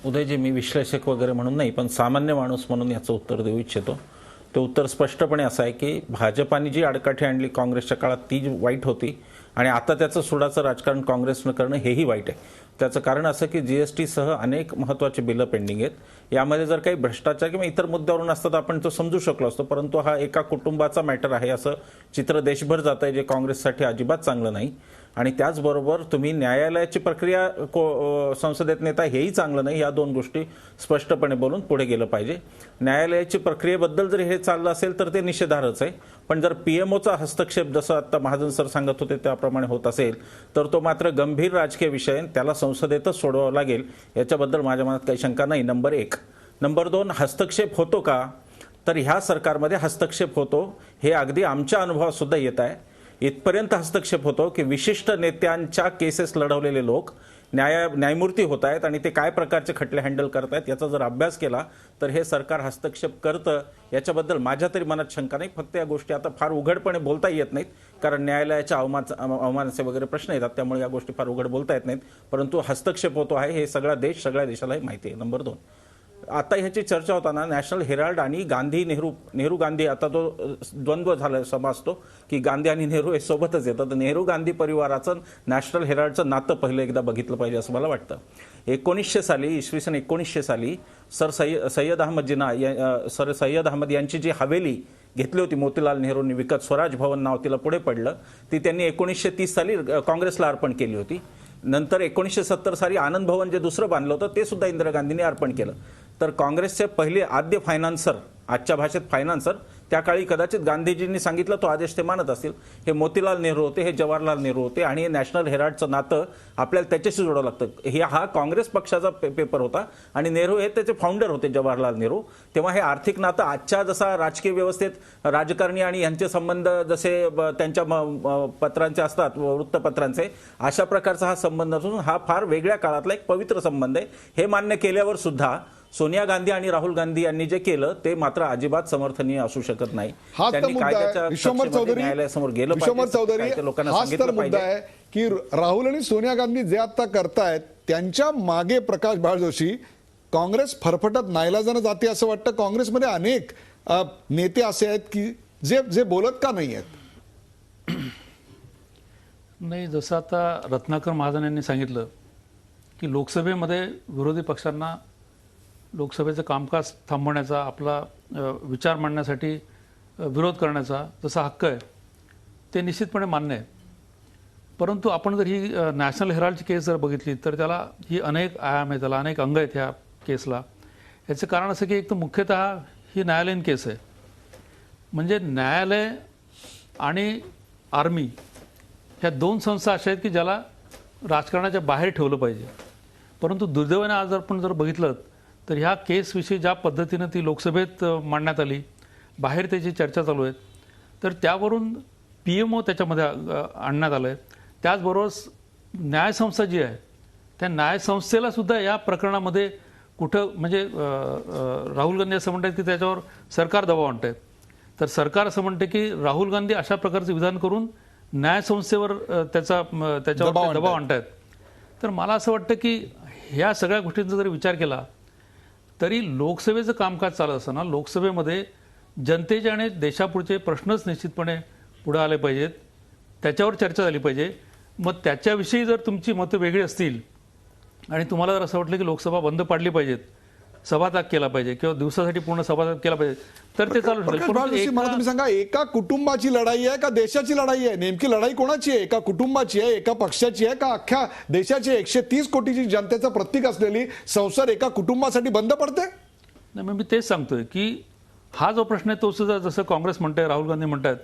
उदयजी, मी विश्लेषक वगैरे म्हणून नाही, पण सामान्य माणूस म्हणून याचं उत्तर देऊ इच्छितो. ते उत्तर स्पष्टपणे असं आहे की भाजपाने जी आडकाठी आणली काँग्रेसच्या काळात ती वाईट होती आणि आता त्याचं सुडाचं राजकारण काँग्रेसनं करणं हेही वाईट आहे. त्याचं कारण असं की GST सह अनेक महत्त्वाचे बिलं पेंडिंग आहेत. यामध्ये जर काही भ्रष्टाचार किंवा इतर मुद्द्यावरून असतं तर आपण तो समजू शकलो असतो, परंतु हा एका कुटुंबाचा मॅटर आहे असं चित्र देशभर जात आहे, जे काँग्रेससाठी अजिबात चांगलं नाही. आणि त्याचबरोबर तुम्ही न्यायालयाची प्रक्रिया संसदेत नेता हेही चांगलं नाही. या दोन गोष्टी स्पष्टपणे बोलून पुढे गेलं पाहिजे. न्यायालयाची प्रक्रियेबद्दल जर हे चाललं असेल तर ते निषेधार्हच आहे, पण जर PMOचा हस्तक्षेप जसं आता महाजन सर सांगत होते त्याप्रमाणे होत असेल तर तो मात्र गंभीर राजकीय विषय, त्याला संसदेतच सोडवावं लागेल, याच्याबद्दल माझ्या मनात काही शंका नाही. नंबर 1. नंबर 2, हस्तक्षेप होतो का? तर ह्या सरकारमध्ये हस्तक्षेप होतो, हे अगदी आमच्या अनुभवात सुद्धा येत आहे. इथपर्यंत हस्तक्षेप होतो की विशिष्ट नेत्यांच्या केसेस लढवलेले लोक न्यायमूर्ती होत आहेत आणि ते काय प्रकारचे खटले हँडल करतायत याचा जर अभ्यास केला तर हे सरकार हस्तक्षेप करतं, याच्याबद्दल माझ्या तरी मनात शंका नाही. फक्त या गोष्टी आता फार उघडपणे बोलता येत नाहीत, कारण न्यायालयाच्या अवमानाचे वगैरे प्रश्न येतात, त्यामुळे या गोष्टी फार उघड बोलता येत नाहीत. परंतु हस्तक्षेप होतो आहे हे सगळ्या देशालाही माहिती आहे. नंबर 2, आता ह्याची चर्चा होताना नॅशनल हेराल्ड आणि गांधी नेहरू गांधी, आता तो द्वंद्व झाला समजतो की गांधी आणि नेहरू हे सोबतच येतात. नेहरू गांधी परिवाराचं नॅशनल हेराल्डचं नातं पहिलं एकदा बघितलं पाहिजे असं मला वाटतं. 1900 साली सर सय्यद अहमद यांची जी हवेली घेतली होती मोतीलाल नेहरूंनी विकत, स्वराज भवन नाव तिला पुढे पडलं, ती त्यांनी 1930 साली काँग्रेसला अर्पण केली होती. नंतर 1970 साली आनंद भवन जे दुसरं बांधलं होतं ते सुद्धा इंदिरा गांधींनी अर्पण केलं. तर काँग्रेसचे पहिले आद्य फायनान्सर, आजच्या भाषेत फायनान्सर, त्या काळी कदाचित गांधीजींनी सांगितलं तो आदेश ते मानत असतील, हे मोतीलाल नेहरू होते, हे जवाहरलाल नेहरू होते आणि हे नॅशनल हेराल्डचं नातं आपल्याला त्याच्याशी जोडावं लागतं. हा काँग्रेस पक्षाचा पेपर होता आणि नेहरू हे त्याचे फाउंडर होते, जवाहरलाल नेहरू. तेव्हा हे आर्थिक नातं आजच्या जसा राजकीय व्यवस्थेत राजकारणी आणि यांचे संबंध जसे त्यांच्या पत्रांचे असतात, वृत्तपत्रांचे, अशा प्रकारचा हा संबंध असून हा फार वेगळ्या काळातला एक पवित्र संबंध आहे. हे मान्य केल्यावर सुद्धा सोनिया गांधी आणि राहुल गांधी यांनी जे केलं ते मात्र अजिबात समर्थनीय असू शकत नाही. विश्वंभर चौधरी, हाच तर मुद्दा आहे की राहुल आणि सोनिया गांधी जे आता करतायत त्यांच्या मागे प्रकाश बाळ जोशी, काँग्रेस फरफटत नाईलाजानं जाते असं वाटतं. काँग्रेसमध्ये अनेक नेते असे आहेत की जे बोलत का नाही आहेत? नाही, जसं आता रत्नाकर महाजन यांनी सांगितलं की लोकसभेमध्ये विरोधी पक्षांना लोकसभेचं कामकाज थांबवण्याचा, आपला विचार मांडण्यासाठी विरोध करण्याचा जसा हक्क आहे ते निश्चितपणे मान्य आहे. परंतु आपण जर ही नॅशनल हेराल्डची केस जर बघितली तर त्याला ही अनेक आयाम आहे, त्याला अनेक अंग आहेत ह्या केसला. याचं कारण असं की एक तर मुख्यतः ही न्यायालयीन केस आहे, म्हणजे न्यायालय आणि आर्मी ह्या दोन संस्था अशा आहेत की ज्याला राजकारणाच्या बाहेर ठेवलं पाहिजे. परंतु दुर्दैवाने आज आपण जर बघितलं तर ह्या केसविषयी ज्या पद्धतीनं ती लोकसभेत मांडण्यात आली, बाहेर त्याची चर्चा चालू आहे, तर त्यावरून PMO त्याच्यामध्ये आणण्यात आलं आहे. त्याचबरोबर न्यायसंस्था जी आहे त्या न्यायसंस्थेला सुद्धा या प्रकरणामध्ये कुठं म्हणजे राहुल गांधी असं म्हणतात की त्याच्यावर सरकार दबाव आणत आहे. तर सरकार असं म्हणते की राहुल गांधी अशा प्रकारचं विधान करून न्यायसंस्थेवर त्याच्यावर दबाव आणत आहेत. तर मला असं वाटतं की ह्या सगळ्या गोष्टींचा जर विचार केला तरी लोकसभेचं कामकाज चालत असताना लोकसभेमध्ये जनतेचे आणि देशापुढचे प्रश्नच निश्चितपणे पुढे आले पाहिजेत, त्याच्यावर चर्चा झाली पाहिजे. मग त्याच्याविषयी जर तुमची मतं वेगळी असतील आणि तुम्हाला जर असं वाटलं की लोकसभा बंद पाडली पाहिजेत, सभात्याग केला पाहिजे किंवा दिवसासाठी पूर्ण सभात्याग केला पाहिजे तर ते चालू शकेल. मला तुम्ही सांगा, एका कुटुंबाची लढाई आहे का देशाची लढाई आहे? नेमकी लढाई कोणाची आहे? एका कुटुंबाची आहे, एका पक्षाची आहे, का अख्ख्या देशाची 130 कोटीची जनतेचं प्रतीक असलेली संसद एका कुटुंबासाठी बंद पडते? नाही, मग मी तेच सांगतोय की हा जो प्रश्न आहे तो सुद्धा जसं काँग्रेस म्हणते, राहुल गांधी म्हणतात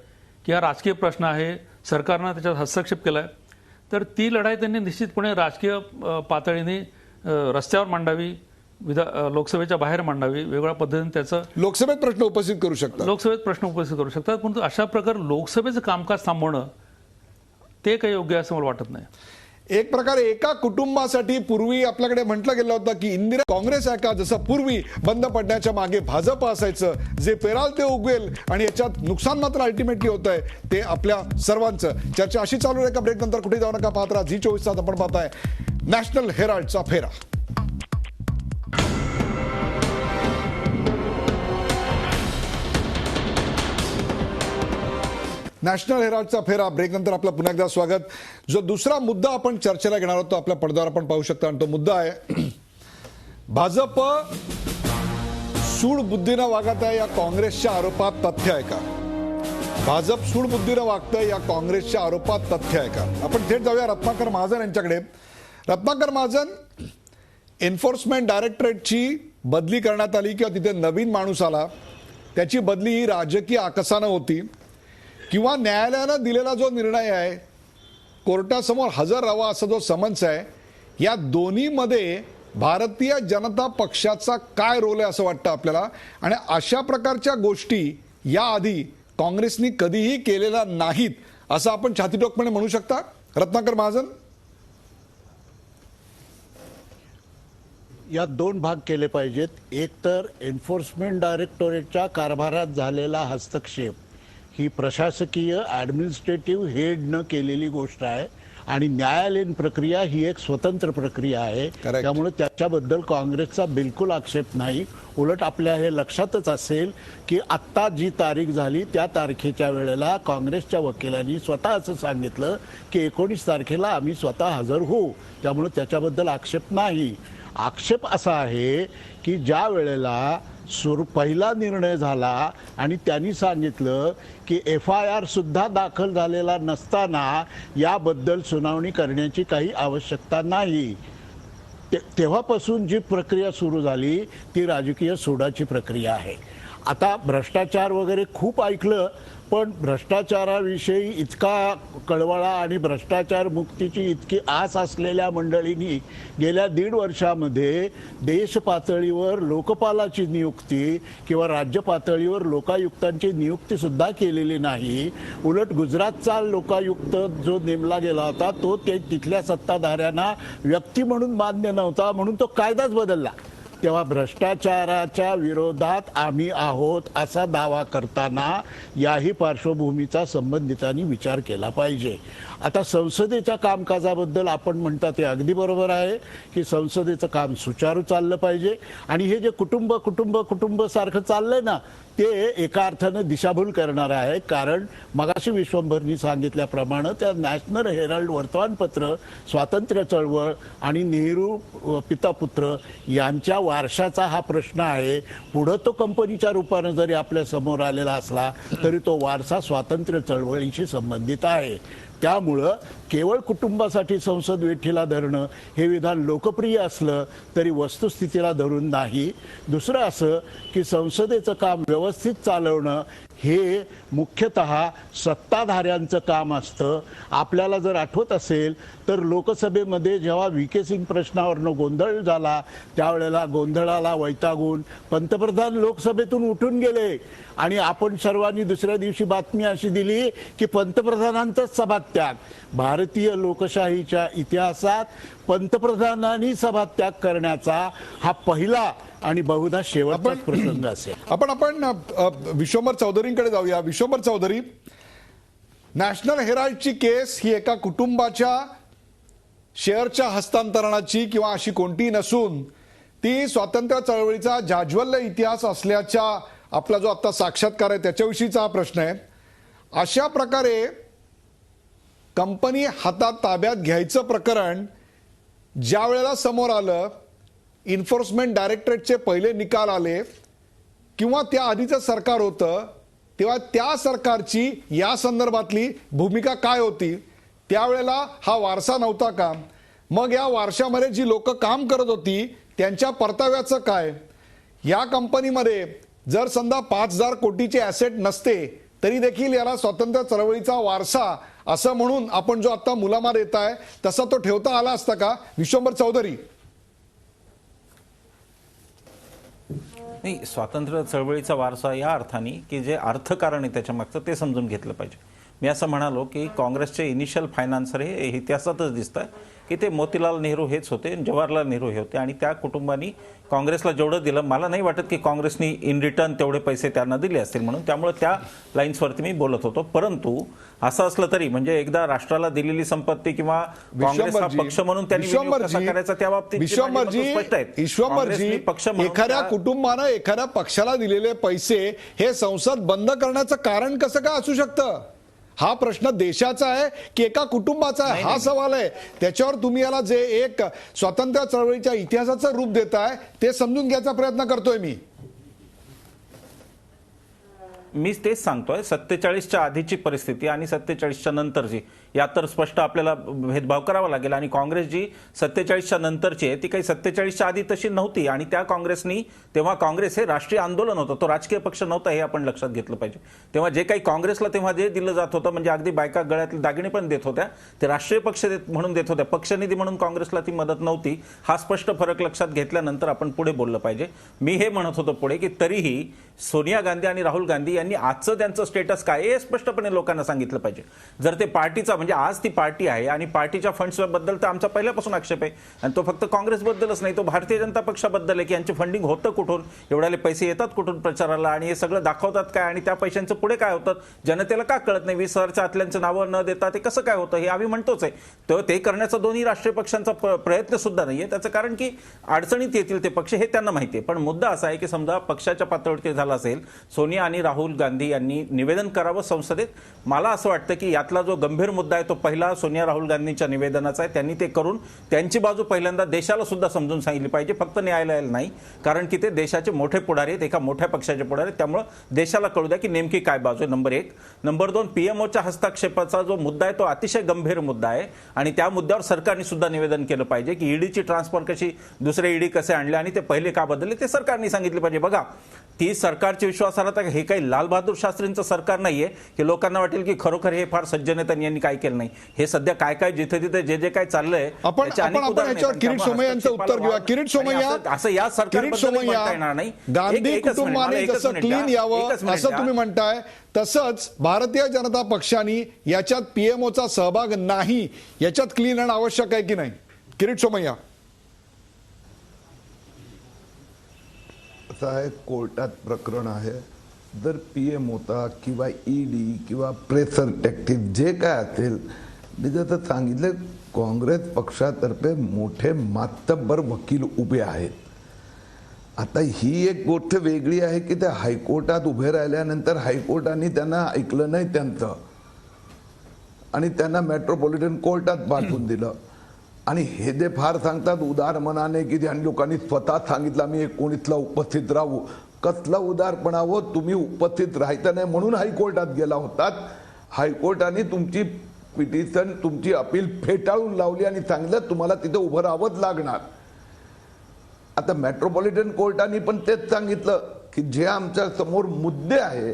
की हा राजकीय प्रश्न आहे, सरकारनं त्याच्यात हस्तक्षेप केलाय, तर ती लढाई त्यांनी निश्चितपणे राजकीय पातळीने रस्त्यावर मांडावी, लोकसभेच्या बाहेर मांडावी, वेगळ्या पद्धतीने त्याचं लोकसभेत प्रश्न उपस्थित करू शकतात. पण अशा प्रकारे लोकसभेचं कामकाज थांबवणं ते काही योग्य असं मला वाटत नाही. एक प्रकारे एका कुटुंबासाठी पूर्वी आपल्याकडे म्हटलं गेलं होतं की इंदिरा काँग्रेस आहे का, जसं पूर्वी बंद पडण्याच्या मागे भाजप असायचं, जे पेराल ते उगवेल, आणि याच्यात नुकसान मात्र अल्टिमेटली होत आहे ते आपल्या सर्वांचं. चर्चा अशी चालू आहे का ब्रेक नंतर कुठे जाऊ नका, पाहत राहा झी24 तास. आपण पाहताय नॅशनल हेराल्डचा फेरा. नॅशनल हेराल्डचा फेरा ब्रेक नंतर आपलं पुन्हा एकदा स्वागत. जो दुसरा मुद्दा आपण चर्चेला घेणार आहोत तो आपल्या पडद्यावर आपण पाहू शकता, आणि तो मुद्दा आहे भाजप सूडबुद्धीनं वागत आहे या काँग्रेसच्या आरोपात तथ्य आहे का? भाजप सूडबुद्धीनं वागतंय या काँग्रेसच्या आरोपात तथ्य आहे का? आपण थेट जाऊया रत्नाकर महाजन यांच्याकडे. रत्नाकर महाजन, एन्फोर्समेंट डायरेक्टरेटची बदली करण्यात आली किंवा तिथे नवीन माणूस आला, त्याची बदली ही राजकीय आकसानं होती किंवा न्यायालयानं दिलेला जो निर्णय आहे, कोर्टासमोर हजर राहावा असा जो समन्स आहे, या दोन्हीमध्ये भारतीय जनता पक्षाचा काय रोल आहे असं वाटतं आपल्याला? आणि अशा प्रकारच्या गोष्टी याआधी काँग्रेसनी कधीही केलेल्या नाहीत असं आपण छातीटोकपणे म्हणू शकता रत्नाकर महाजन? यात दोन भाग केले पाहिजेत. एक तर एन्फोर्समेंट डायरेक्टोरेटच्या कारभारात झालेला हस्तक्षेप ही प्रशासकीय ॲडमिनिस्ट्रेटिव्ह हेडनं केलेली गोष्ट आहे आणि न्यायालयीन प्रक्रिया ही एक स्वतंत्र प्रक्रिया आहे. त्यामुळे त्याच्याबद्दल काँग्रेसचा बिलकुल आक्षेप नाही. उलट आपल्या हे लक्षातच असेल की आत्ता जी तारीख झाली त्या तारखेच्या वेळेला काँग्रेसच्या वकिलांनी स्वतः असं सांगितलं की 19 तारखेला आम्ही स्वतः हजर होऊ. त्यामुळे त्याच्याबद्दल आक्षेप नाही. आक्षेप असा आहे की ज्या वेळेला पहिला निर्णय झाला आणि त्यांनी सांगितलं की FIR सुद्धा दाखल झालेला नसताना याबद्दल सुनावणी करण्याची काही आवश्यकता नाही, तेव्हापासून जी प्रक्रिया सुरू झाली ती राजकीय सूडाची प्रक्रिया आहे. आता भ्रष्टाचार वगैरे खूप ऐकलं, पण भ्रष्टाचाराविषयी इतका कळवळा आणि भ्रष्टाचार मुक्तीची इतकी आस असलेल्या मंडळींनी गेल्या 1.5 वर्षामध्ये देश पातळीवर लोकपालाची नियुक्ती किंवा राज्य पातळीवर लोकायुक्तांची नियुक्ती सुद्धा केलेली नाही. उलट गुजरातचा लोकायुक्त जो नेमला गेला होता तो तिथल्या सत्ताधाऱ्यांना व्यक्ती म्हणून मान्य नव्हता, म्हणून तो कायदाच बदलला. तेव्हा भ्रष्टाचाराच्या विरोधात आम्ही आहोत असा दावा करताना याही पार्श्वभूमीचा संबंधितांनी विचार केला पाहिजे. आता संसदेच्या कामकाजाबद्दल आपण म्हणता ते अगदी बरोबर आहे की संसदेचं काम सुचारू चाललं पाहिजे आणि हे जे कुटुंब सारखं चाललंय ना ते एका अर्थानं दिशाभूल करणार आहे. कारण मगाशी विश्वंभरनी सांगितल्याप्रमाणे त्या नॅशनल हेराल्ड वर्तमानपत्र स्वातंत्र्य चळवळ आणि नेहरू पितापुत्र यांच्या वारशाचा हा प्रश्न आहे. पुढं तो कंपनीच्या रूपानं जरी आपल्या समोर आलेला असला तरी तो वारसा स्वातंत्र्य चळवळीशी संबंधित आहे. त्यामुळं केवळ कुटुंबासाठी संसद वेठीला धरणं हे विधान लोकप्रिय असलं तरी वस्तुस्थितीला धरून नाही. दुसरं असं की संसदेचं काम व्यवस्थित चालवणं हे मुख्यतः सत्ताधाऱ्यांचं काम असतं. आपल्याला जर आठवत असेल तर लोकसभेमध्ये जेव्हा VK सिंग प्रश्नावरनं गोंधळ झाला त्यावेळेला गोंधळाला वैतागून पंतप्रधान लोकसभेतून उठून गेले आणि आपण सर्वांनी दुसऱ्या दिवशी बातमी अशी दिली की पंतप्रधानांचाच सभात्याग. भारतीय लोकशाहीच्या इतिहासात पंतप्रधानांनी सभात्याग करण्याचा हा पहिला आणि बहुधा शेवटचाच प्रसंग असेल. आपण विश्वंभर चौधरींकडे जाऊया. विश्वंभर चौधरी, नॅशनल हेराल्डची केस ही एका कुटुंबाच्या शेअरच्या हस्तांतरणाची किंवा अशी कोणती नसून ती स्वातंत्र्य चळवळीचा जाज्वल्य इतिहास असल्याच्या आपला जो आता साक्षात्कार आहे त्याच्याविषयीचा हा प्रश्न आहे. अशा प्रकारे कंपनी हातात ताब्यात घ्यायचं प्रकरण ज्या वेळेला समोर आलं, एन्फोर्समेंट डायरेक्टरेटचे पहिले निकाल आले किंवा त्या आधीचं सरकार होतं, तेव्हा त्या सरकारची या संदर्भातली भूमिका काय होती, त्यावेळेला हा वारसा नव्हता का? मग या वारशामध्ये जी लोक काम करत होती त्यांच्या परताव्याचं काय? या कंपनीमध्ये जर समजा 5,000 कोटीचे ॲसेट नसते तरी देखील याला स्वातंत्र्य चळवळीचा वारसा असं म्हणून आपण जो आता मुलामा देत आहे तसा तो ठेवता आला असता का? विश्वंभर चौधरी. नाही, स्वातंत्र्य चळवळीचा वारसा या अर्थाने की जे अर्थकारण आहे त्याच्या मागचं ते समजून घेतलं पाहिजे. मी असं म्हणालो की काँग्रेसचे इनिशियल फायनान्सर हे इतिहासातच दिसतं की ते मोतीलाल नेहरू हेच होते, जवाहरलाल नेहरू हे होते आणि त्या कुटुंबांनी काँग्रेसला जेवढं दिलं मला नाही वाटत की काँग्रेसनी इन रिटर्न तेवढे पैसे त्यांना दिले असतील, म्हणून त्यामुळे त्या लाईन्सवरती मी बोलत होतो. परंतु असं असलं तरी म्हणजे एकदा राष्ट्राला दिलेली संपत्ती किंवा काँग्रेस हा पक्ष म्हणून त्यांनी विनियोग कसा करायचा त्या बाबतीत विश्वंभरजी एखाद्या कुटुंबानं एखाद्या पक्षाला दिलेले पैसे हे संसद बंद करण्याचं कारण कसं काय असू शकतं? हा प्रश्न देशाचा आहे की एका कुटुंबाचा आहे हा सवाल आहे. त्याच्यावर तुम्ही याला जे एक स्वातंत्र्य चळवळीच्या इतिहासाचं रूप देताय ते समजून घ्यायचा प्रयत्न करतोय मी. मीच तेच सांगतोय 47च्या आधीची परिस्थिती आणि 47च्या नंतरची यात तर स्पष्ट आपल्याला भेदभाव करावा लागेल. आणि काँग्रेस जी 47च्या नंतरची आहे ती काही 47च्या आधी तशी नव्हती आणि त्या काँग्रेसनी तेव्हा काँग्रेस हे राष्ट्रीय आंदोलन होतं, तो राजकीय पक्ष नव्हता हे आपण लक्षात घेतलं पाहिजे. तेव्हा जे काही काँग्रेसला तेव्हा जे दिलं जात होतं म्हणजे अगदी बायका गळ्यातले दागिने पण देत होत्या ते राष्ट्रीय पक्ष म्हणून देत होत्या, पक्षनिधी म्हणून काँग्रेसला ती मदत नव्हती. हा स्पष्ट फरक लक्षात घेतल्यानंतर आपण पुढे बोललं पाहिजे. मी हे म्हणत होतो पुढे की तरीही सोनिया गांधी आणि राहुल गांधी यांनी आजचं त्यांचं स्टेटस काय हे स्पष्टपणे लोकांना सांगितलं पाहिजे. जर ते पार्टीचा म्हणजे आज ती पार्टी आहे आणि पार्टीच्या फंड्स बद्दल तर आमचा पहिल्यापासून आक्षेप आहे आणि तो फक्त काँग्रेसबद्दलच नाही, तो भारतीय जनता पक्षाबद्दल आहे की यांचे फंडिंग होतं कुठून, एवढ्याले पैसे येतात कुठून प्रचाराला आणि हे सगळं दाखवतात काय आणि त्या पैशांचं पुढे काय होतं जनतेला का कळत नाही. 20,000च्या आतल्यांचं नावं न देता ते कसं काय होतं हे आम्ही म्हणतोच आहे. तर ते करण्याचा दोन्ही राष्ट्रीय पक्षांचा प्रयत्न सुद्धा नाहीये. त्याचं कारण की अडचणीत येतील ते पक्ष हे त्यांना माहिती आहे. पण मुद्दा असा आहे की समजा पक्षाच्या पातळीवरती झाला असेल, सोनिया आणि राहुल गांधी यांनी निवेदन करावं संसदेत. मला असं वाटतं की यातला जो गंभीर मुद्दा आहे तो पहिला सोनिया राहुल गांधींच्या निवेदनाचा आहे. त्यांनी ते करून त्यांची बाजू पहिल्यांदा देशाला सुद्धा समजून सांगितली पाहिजे, फक्त न्यायालयाला नाही. कारण की ते देशाचे मोठे पुढारी आहेत, एका मोठ्या पक्षाचे पुढारी आहेत, त्यामुळे देशाला कळू द्या की नेमकी काय बाजू आहे. नंबर 1. नंबर 2, पीएमओच्या हस्तक्षेपाचा जो मुद्दा आहे तो अतिशय गंभीर मुद्दा आहे आणि त्या मुद्द्यावर सरकारने सुद्धा निवेदन केलं पाहिजे की ईडीची ट्रान्सफर कशी दुसरे ईडी कसे आणले आणि ते पहिले का बदलले ते सरकारने सांगितले पाहिजे. बघा ती सरकारची विश्वासार्हता हे काही लालबहादूर शास्त्रींचं सरकार नाहीये की लोकांना वाटेल की खरोखर हे फार सज्जन आहेत आणि यांनी काय केलं नाही. हे सध्या काय काय जिथे जिथे जे जे काय चाललंय आपण याच्यावर किरीट सोमय्या यांचं उत्तर घेऊया. किरीट सोमय्या, असं या सरकारबद्दल येणार नाही. गांधी कुटुंबाने जसं क्लीन यावं असं तुम्ही म्हणताय तसंच भारतीय जनता पक्षाने याच्यात पीएमओचा सहभाग नाही याच्यात क्लीन येणं आवश्यक आहे की नाही? किरीट सोमय्या. असं आहे, कोर्टात प्रकरण आहे. जर पीएम होता किंवा ईडी किंवा प्रेशर टॅक्टिक जे काय असेल मी जर सांगितलं काँग्रेस पक्षातर्फे मोठे मातब्बर वकील उभे आहेत. आता ही एक गोष्ट वेगळी आहे की ते हायकोर्टात उभे राहिल्यानंतर हायकोर्टाने त्यांना ऐकलं नाही त्यांचं आणि त्यांना मेट्रोपॉलिटन कोर्टात पाठवून दिलं. आणि हे जे फार सांगतात उदार मनाने की त्या लोकांनी स्वतः सांगितलं आम्ही 19ला उपस्थित राहू. कसलं उदारपणावं, तुम्ही उपस्थित राहायचं नाही म्हणून हायकोर्टात गेला होतात. हायकोर्टाने तुमची पिटिशन तुमची अपील फेटाळून लावली आणि सांगितलं तुम्हाला तिथे उभं राहावंच लागणार. आता मेट्रोपॉलिटन कोर्टाने पण तेच सांगितलं की जे आमच्या समोर मुद्दे आहे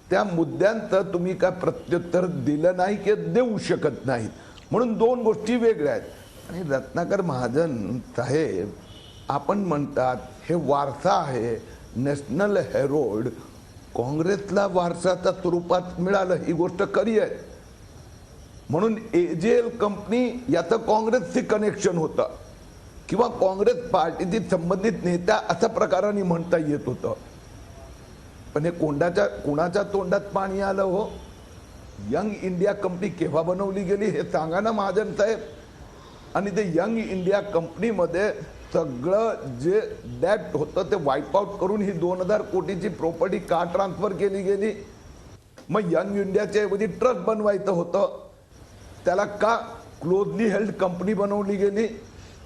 त्या मुद्द्यांचं तुम्ही काय प्रत्युत्तर दिलं नाही की देऊ शकत नाही. म्हणून दोन गोष्टी वेगळ्या आहेत. आणि रत्नाकर महाजन साहेब आपण म्हणतात हे वारसा आहे, नॅशनल हेरोल्ड काँग्रेसला वारसाच्या स्वरूपात मिळालं ही गोष्ट खरी आहे. म्हणून एजेल कंपनी याचं काँग्रेसशी कनेक्शन होतं किंवा काँग्रेस पार्टीशी संबंधित नेत्या अशा प्रकाराने म्हणता येत होतं. पण हे कोणाच्या तोंडात पाणी आलं हो? यंग इंडिया कंपनी केव्हा बनवली गेली हे सांगा ना महाजन साहेब. आणि ते यंग इंडिया कंपनीमध्ये सगळं जे डेब्ट होतं ते वाईप आउट करून ही 2000 कोटीची प्रॉपर्टी का ट्रान्सफर केली गेली? मग यंग इंडियाच्या ऐवजी ट्रस्ट बनवायचं होतं, त्याला का क्लोजली हेल्ड कंपनी बनवली गेली?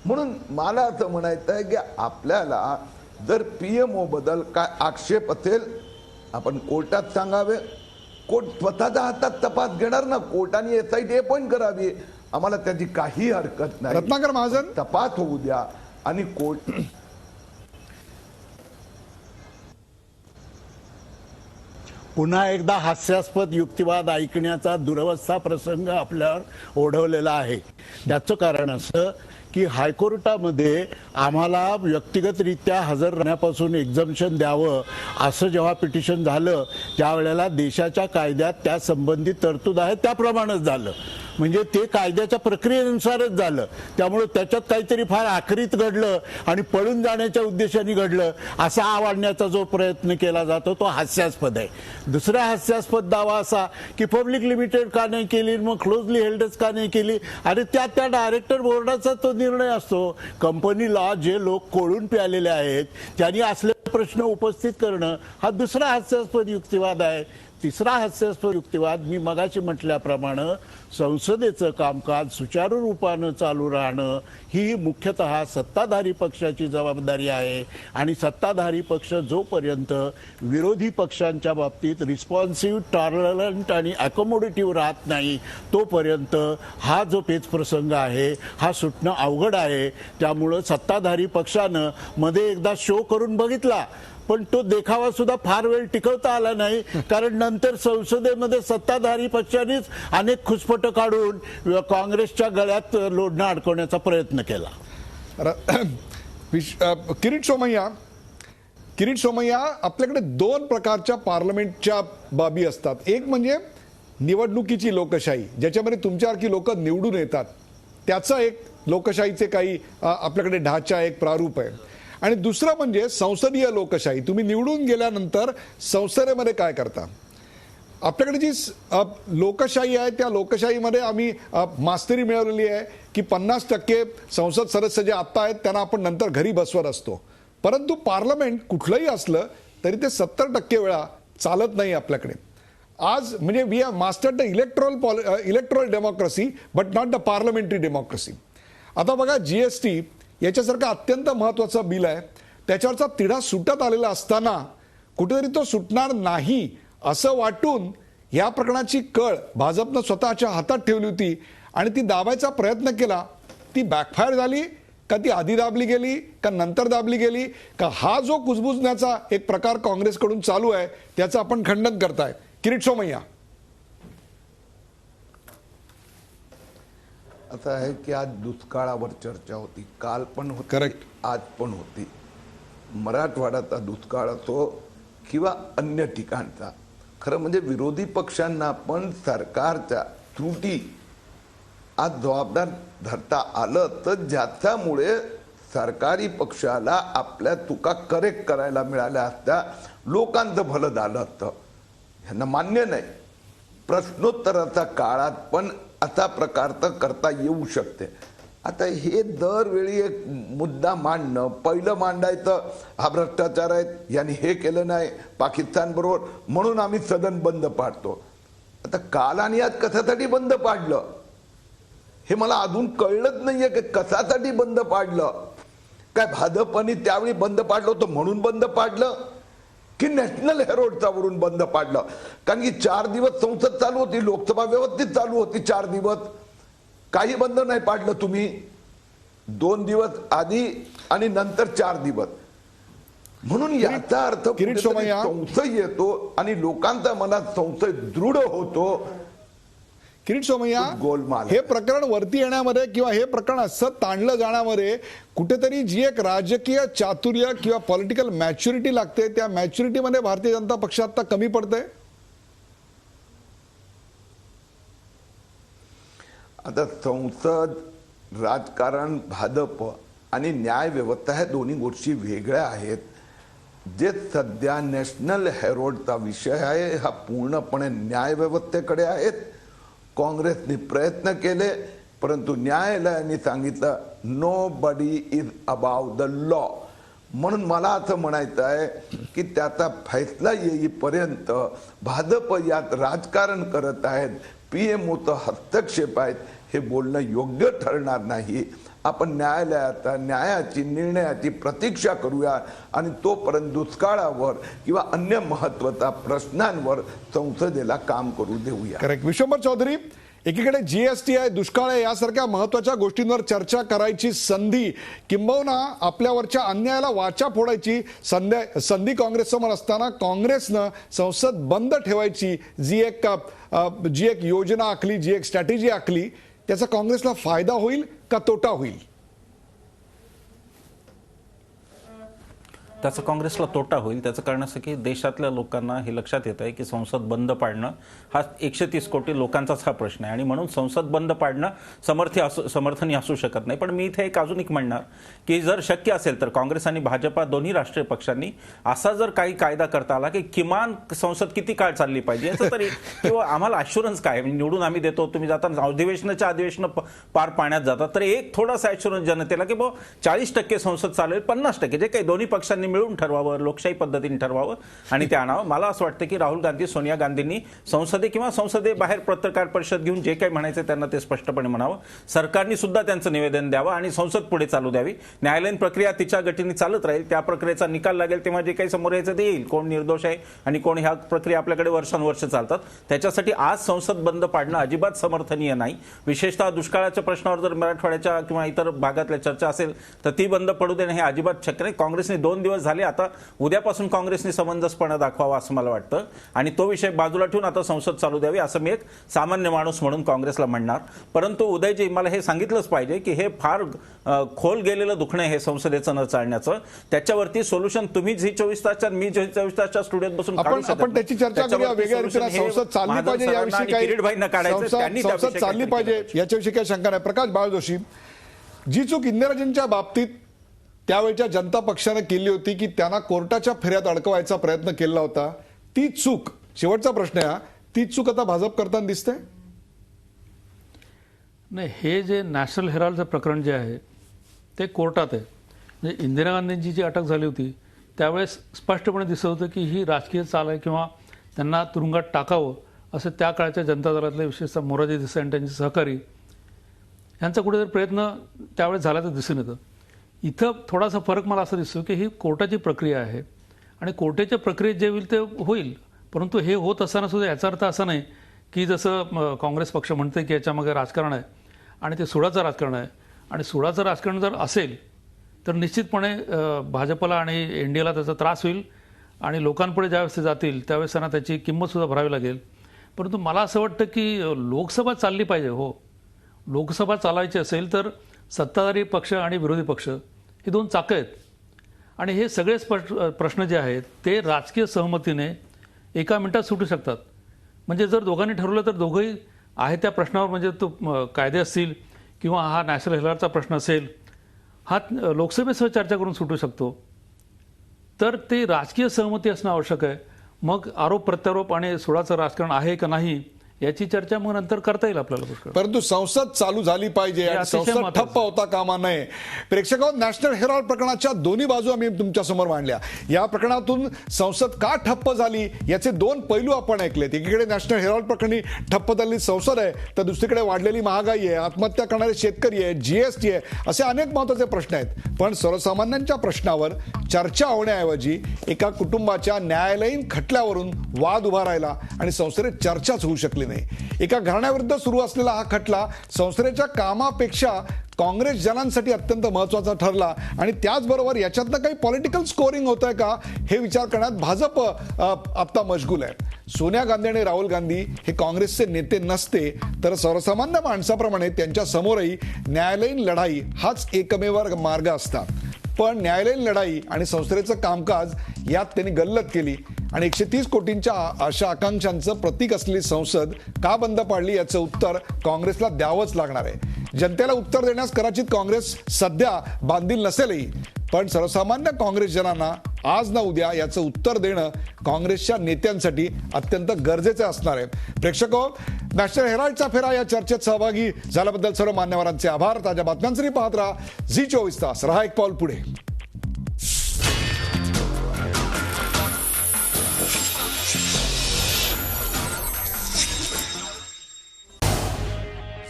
म्हणून मला असं म्हणायचं आहे की आपल्याला जर पीएमओ बद्दल काय आक्षेप असेल आपण कोर्टात सांगावे. कोर्ट स्वतःच्या हातात तपास घेणार ना, कोर्टाने SIT अपॉइंट करावी, आम्हाला त्याची काही हरकत नाही. रत्नाकर महाजन, तपास होऊ द्या आणि कोर्ट पुन्हा एकदा हास्यास्पद युक्तिवाद ऐकण्याचा दुरवस्था प्रसंग आपल्यावर ओढवलेला आहे. त्याचं कारण असं की हायकोर्टामध्ये आम्हाला व्यक्तिगतरित्या हजर राहण्यापासून एक्झम्पशन द्यावं असं जेव्हा पिटिशन झालं त्यावेळेला देशाच्या कायद्यात त्या संबंधित तरतूद आहे त्याप्रमाणेच झालं. म्हणजे ते कायद्याच्या प्रक्रियेनुसारच झालं. त्यामुळे त्याच्यात काहीतरी फार आखरीत घडलं आणि पळून जाण्याच्या उद्देशाने घडलं असा आवडण्याचा जो प्रयत्न केला जातो तो हास्यास्पद आहे. दुसरा हास्यास्पद दावा असा की पब्लिक लिमिटेड का नाही केली, मग क्लोजली हेल्डच का नाही केली? अरे त्या डायरेक्टर बोर्डाचा तो निर्णय असतो. कंपनीला जे लोक कोळून प्यालेले आहेत त्यांनी असले प्रश्न उपस्थित करणं हा दुसरा हास्यास्पद युक्तिवाद आहे. तिसरा हास्यास्पद युक्तिवाद मी मगाशी म्हटल्याप्रमाणे संसदेचं कामकाज सुचारू रूपानं चालू राहणं ही मुख्यतः सत्ताधारी पक्षाची जबाबदारी आहे. आणि सत्ताधारी पक्ष जोपर्यंत विरोधी पक्षांच्या बाबतीत रिस्पॉन्सिव्ह, टॉलरंट आणि अकोमोडेटिव्ह राहत नाही तोपर्यंत हा जो पेच प्रसंग आहे हा सुटणं अवघड आहे. त्यामुळं सत्ताधारी पक्षानं मध्ये एकदा शो करून बघितला पण तो देखावा सुद्धा फार वेळ टिकवता आला नाही, कारण नंतर संसदेमध्ये सत्ताधारी पक्षानेच अनेक खुसपट काढून काँग्रेसच्या गळ्यात लोढणं अडकवण्याचा प्रयत्न केला. किरीट सोमय्या, आपल्याकडे दोन प्रकारच्या पार्लमेंटच्या बाबी असतात. एक म्हणजे निवडणुकीची लोकशाही ज्याच्यामध्ये तुमच्यासारखी लोक निवडून येतात, त्याचा एक लोकशाहीचे काही आपल्याकडे ढाचा एक प्रारूप आहे. आणि दुसरं म्हणजे संसदीय लोकशाही, तुम्ही निवडून गेल्यानंतर संसदेमध्ये काय करता. आपल्याकडे जी लोकशाही आहे त्या लोकशाहीमध्ये आम्ही मास्टरी मिळवलेली आहे की 50% संसद सदस्य जे आत्ता आहेत त्यांना आपण नंतर घरी बसवत असतो. परंतु पार्लमेंट कुठलंही असलं तरी ते 70% वेळा चालत नाही आपल्याकडे. आज म्हणजे we have mastered the electoral democracy but not the parliamentary democracy. आता बघा, GST याच्यासारखं अत्यंत महत्त्वाचं बिल आहे, त्याच्यावरचा तिढा सुटत आलेला असताना कुठेतरी तो सुटणार नाही असं वाटून या प्रकरणाची कळ भाजपनं स्वतःच्या हातात ठेवली होती आणि ती दाबायचा प्रयत्न केला. ती बॅकफायर झाली का, ती आधी दाबली गेली का नंतर दाबली गेली का, हा जो कुजबुजण्याचा एक प्रकार काँग्रेसकडून चालू आहे त्याचं आपण खंडन करताय. किरीट सोमय्या, असं आहे की आज दुष्काळावर चर्चा होती, काल पण होती, करेक्ट, आज पण होती. मराठवाड्याचा दुष्काळ असो किंवा अन्य ठिकाणचा, खरं म्हणजे विरोधी पक्षांना पण सरकारच्या त्रुटी आज जबाबदार धरता आलं तर ज्याच्यामुळे सरकारी पक्षाला आपल्या चुका करेक्ट करायला मिळाल्या असत्या, लोकांचं भलं झालं असतं. ह्यांना मान्य नाही. प्रश्नोत्तराच्या काळात पण असा प्रकारचं करता येऊ शकते. आता हे दरवेळी एक मुद्दा मांडणं, पहिलं मांडायचं हा भ्रष्टाचार आहे, यांनी हे केलं नाही पाकिस्तान बरोबर म्हणून आम्ही सदन बंद पाडतो. आता काल आणि आज कशासाठी बंद पाडलं हे मला अजून कळलंच नाहीये की कशासाठी बंद पाडलं. काय भाजपने त्यावेळी बंद पाडलं होतं म्हणून बंद पाडलं की नॅशनल हेरोडचा वरून बंद पाडलं? कारण की 4 दिवस संसद चालू होती, लोकसभा व्यवस्थित चालू होती 4 दिवस, काही बंद नाही पाडलं तुम्ही. 2 दिवस आधी आणि नंतर 4 दिवस. म्हणून याचा अर्थ संशय येतो आणि लोकांचा मनात संशय दृढ होतो. किरीट सोमय्या, गोलमाल हे प्रकरण वरती येण्यामध्ये किंवा हे प्रकरण असं ताणलं जाण्यामध्ये कुठेतरी जी एक राजकीय चातुर्य किंवा पॉलिटिकल मॅच्युरिटी लागते, त्या मॅच्युरिटीमध्ये भारतीय जनता पक्ष आता कमी पडतंय. आता संसद, राजकारण, भाजप आणि न्याय व्यवस्था ह्या दोन्ही गोष्टी वेगळ्या आहेत. जे सध्या नॅशनल हेरोडचा विषय आहे हा पूर्णपणे न्याय व्यवस्थेकडे आहेत. काँग्रेसने प्रयत्न केले परंतु न्यायालयाने सांगितलं nobody is above the law. म्हणून मला असं म्हणायचं आहे की त्याचा फैसला येईपर्यंत भाजप यात राजकारण करत आहेत, पीएमओचा हस्तक्षेप आहेत, हे बोलणं योग्य ठरणार नाही. आपण न्यायाची निर्णयाची प्रतीक्षा करूया आणि तोपर्यंत दुष्काळावर किंवा अन्य महत्त्वाच्या प्रश्नांवर संसदेला काम करू देऊया. करेक्ट. विश्वंभर चौधरी, एकीकडे जीएसटी आहे, दुष्काळ आहे, यासारख्या महत्वाच्या गोष्टींवर चर्चा करायची संधी किंबहुना आपल्यावरच्या अन्यायाला वाचा फोडायची संधी काँग्रेससमोर असताना काँग्रेसनं संसद बंद ठेवायची जी एक योजना आखली, जी एक स्ट्रॅटेजी आखली, त्याचा काँग्रेसला फायदा होईल का तोटा होईल? त्याचा काँग्रेसला तोटा होईल. त्याचं कारण असं की देशातल्या लोकांना हे लक्षात येत आहे की संसद बंद पाडणं हा 130 कोटी लोकांचाच हा प्रश्न आहे आणि म्हणून संसद बंद पाडणं समर्थनीय असू शकत नाही. पण मी इथे अजून एक म्हणणार की जर शक्य असेल तर काँग्रेस आणि भाजपा दोन्ही राष्ट्रीय पक्षांनी असा जर काही कायदा करता आला की किमान संसद किती काळ चालली पाहिजे याचं तरी, किंवा आम्हाला ॲश्युरन्स काय निवडून आम्ही देतो, तुम्ही जाता अधिवेशन पार पाण्यात जातात, तर एक थोडासा ॲश्युरन्स जनतेला की 40% संसद चालेल, 50% जे काही दोन्ही पक्षांनी मिळून ठरवावं, लोकशाही पद्धतीने ठरवावं आणि ते आणावं. मला असं वाटतं की राहुल गांधी, सोनिया गांधींनी संसदेबाहेर पत्रकार परिषद घेऊन जे काही म्हणायचं त्यांना ते स्पष्टपणे म्हणावं. सरकारने सुद्धा त्यांचं निवेदन द्यावं आणि संसद पुढे चालू द्यावी. न्यायालयीन प्रक्रिया तिच्या गतीने चालत राहील. त्या प्रक्रियेचा निकाल लागेल तेव्हा जे काही समोर यायचं ते येईल, कोण निर्दोष आहे आणि कोण. ह्या प्रक्रिया आपल्याकडे वर्षानुवर्ष चालतात. त्याच्यासाठी आज संसद बंद पाडणं अजिबात समर्थनीय नाही. विशेषतः दुष्काळाच्या प्रश्नावर जर मराठवाड्याच्या किंवा इतर भागातल्या चर्चा असेल तर ती बंद पडू देणं हे अजिबात शक्य नाही. काँग्रेसने 2 दिवस झाले, आता उद्यापासून काँग्रेसने समंजसपणा दाखवावा असं मला वाटतं आणि तो विषय बाजूला ठेवून आता संसद चालू द्यावी असं मी एक सामान्य माणूस म्हणून काँग्रेसला म्हणणार. परंतु उदयजी, मला हे सांगितलंच पाहिजे की हे फार खोल गेलेलं दुखणं हे संसदेचं न चालण्याचं. त्याच्यावरती सोल्युशन तुम्ही जी 24 तासच्या मी 24 तासच्या स्टुडिओत बसून आपण त्याची चर्चा करूया वेगळ्या रीतीने. संसद चालली पाहिजे याविषयी काही, संसद चालली पाहिजे याच्याविषयी काही शंका नाही. प्रकाश बाळ जोशी, जी चूक इंदिराजींच्या बाबतीत त्यावेळच्या जनता पक्षाने केली होती की त्यांना कोर्टाच्या फेऱ्यात अडकवायचा प्रयत्न केला होता, ती चूक, शेवटचा प्रश्न आहे, ती चूक आता भाजप करताना दिसते? नाही, हे जे नॅशनल हेराल्डचं प्रकरण जे आहे ते कोर्टात आहे. म्हणजे इंदिरा गांधींची जी अटक झाली होती त्यावेळेस स्पष्टपणे दिसत होतं की ही राजकीय चाल आहे किंवा त्यांना तुरुंगात टाकावं असं त्या काळच्या जनता दलातले विशेषतः मोरारजी देसाई आणि त्यांचे सहकारी यांचा कुठेतरी प्रयत्न त्यावेळेस झाल्याचं दिसून येतं. इथं थोडासा फरक मला असा दिसतो की ही कोर्टाची प्रक्रिया आहे आणि कोर्टाच्या प्रक्रियेत जे होईल ते होईल. परंतु हे होत असताना सुद्धा याचा अर्थ असा नाही की जसं काँग्रेस पक्ष म्हणते की याच्यामागे राजकारण आहे आणि ते सुडाचं राजकारण आहे. आणि सुडाचं राजकारण जर असेल तर निश्चितपणे भाजपला आणि एनडीएला त्याचा त्रास होईल आणि लोकांपुढे ज्यावेळेस ते जातील त्यावेळेस त्यांना त्याची किंमतसुद्धा भरावी लागेल. परंतु मला असं वाटतं की लोकसभा चालली पाहिजे. हो, लोकसभा चालायची असेल तर सत्ताधारी पक्ष आणि विरोधी पक्ष ही 2 चाकं आहेत आणि हे सगळे प्रश्न जे आहेत ते राजकीय सहमतीने एका मिनिटात सुटू शकतात. म्हणजे जर दोघांनी ठरवलं तर दोघंही आहे त्या प्रश्नावर, म्हणजे तो कायदे असतील किंवा हा नॅशनल हेराल्डचा प्रश्न असेल, हा लोकसभेसह चर्चा करून सुटू शकतो. तर ते राजकीय सहमती असणं आवश्यक आहे. मग आरोप प्रत्यारोप आणि सुडाचं राजकारण आहे का नाही याची चर्चा मग नंतर करता येईल आपल्याला. परंतु संसद चालू झाली पाहिजे आणि संसद ठप्प होता कामा नये. प्रेक्षकांनो, नॅशनल हेराल्ड प्रकरणाच्या दोन्ही बाजू आम्ही तुमच्या समोर मांडल्या. या प्रकरणातून संसद का ठप्प झाली याचे 2 पैलू आपण ऐकलेत. एकीकडे नॅशनल हेराल्ड प्रकरणी ठप्प झालेली संसद आहे, तर दुसरीकडे वाढलेली महागाई आहे, आत्महत्या करणारे शेतकरी आहे, जीएसटी आहे, असे अनेक महत्त्वाचे प्रश्न आहेत. पण सर्वसामान्यांच्या प्रश्नावर चर्चा होण्याऐवजी एका कुटुंबाच्या न्यायालयीन खटल्यावरून वाद उभा राहिला आणि संसदेत चर्चाच होऊ शकली नाही. एका घराण्याविरुद्ध सुरू असलेला हा खटला संसदेच्या कामापेक्षा काँग्रेस जनांसाठी अत्यंत महत्त्वाचा ठरला आणि त्याचबरोबर याच्यातनं काही पॉलिटिकल स्कोरिंग होत आहे का हे विचार करण्यात भाजप आता मशगूल आहे. सोनिया गांधी आणि राहुल गांधी हे काँग्रेसचे नेते नसते तर सर्वसामान्य माणसाप्रमाणे त्यांच्या समोरही न्यायालयीन लढाई हाच एकमेव मार्ग असता. पण न्यायालयीन लढाई आणि संसदेचं कामकाज यात त्यांनी गल्लत केली आणि 130 कोटींच्या आशा आकांक्षांचं प्रतीक असलेली संसद का बंद पाडली याचं उत्तर काँग्रेसला द्यावंच लागणार आहे. जनतेला उत्तर देण्यास कदाचित काँग्रेस सध्या बांधील नसेलही, पण सर्वसामान्य काँग्रेसजनांना आज ना उद्या याचं उत्तर देणं काँग्रेसच्या नेत्यांसाठी अत्यंत गरजेचं असणार आहे. प्रेक्षको, नॅशनल हेराल्डचा फेरा या चर्चेत सहभागी झाल्याबद्दल सर्व मान्यवरांचे आभार. ताज्या बातम्यांसाठी पाहत राहा झी 24 तास. रहा एक पाऊल पुढे.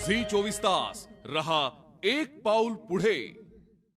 झी 24 तास रहा एक पाऊल पुढे.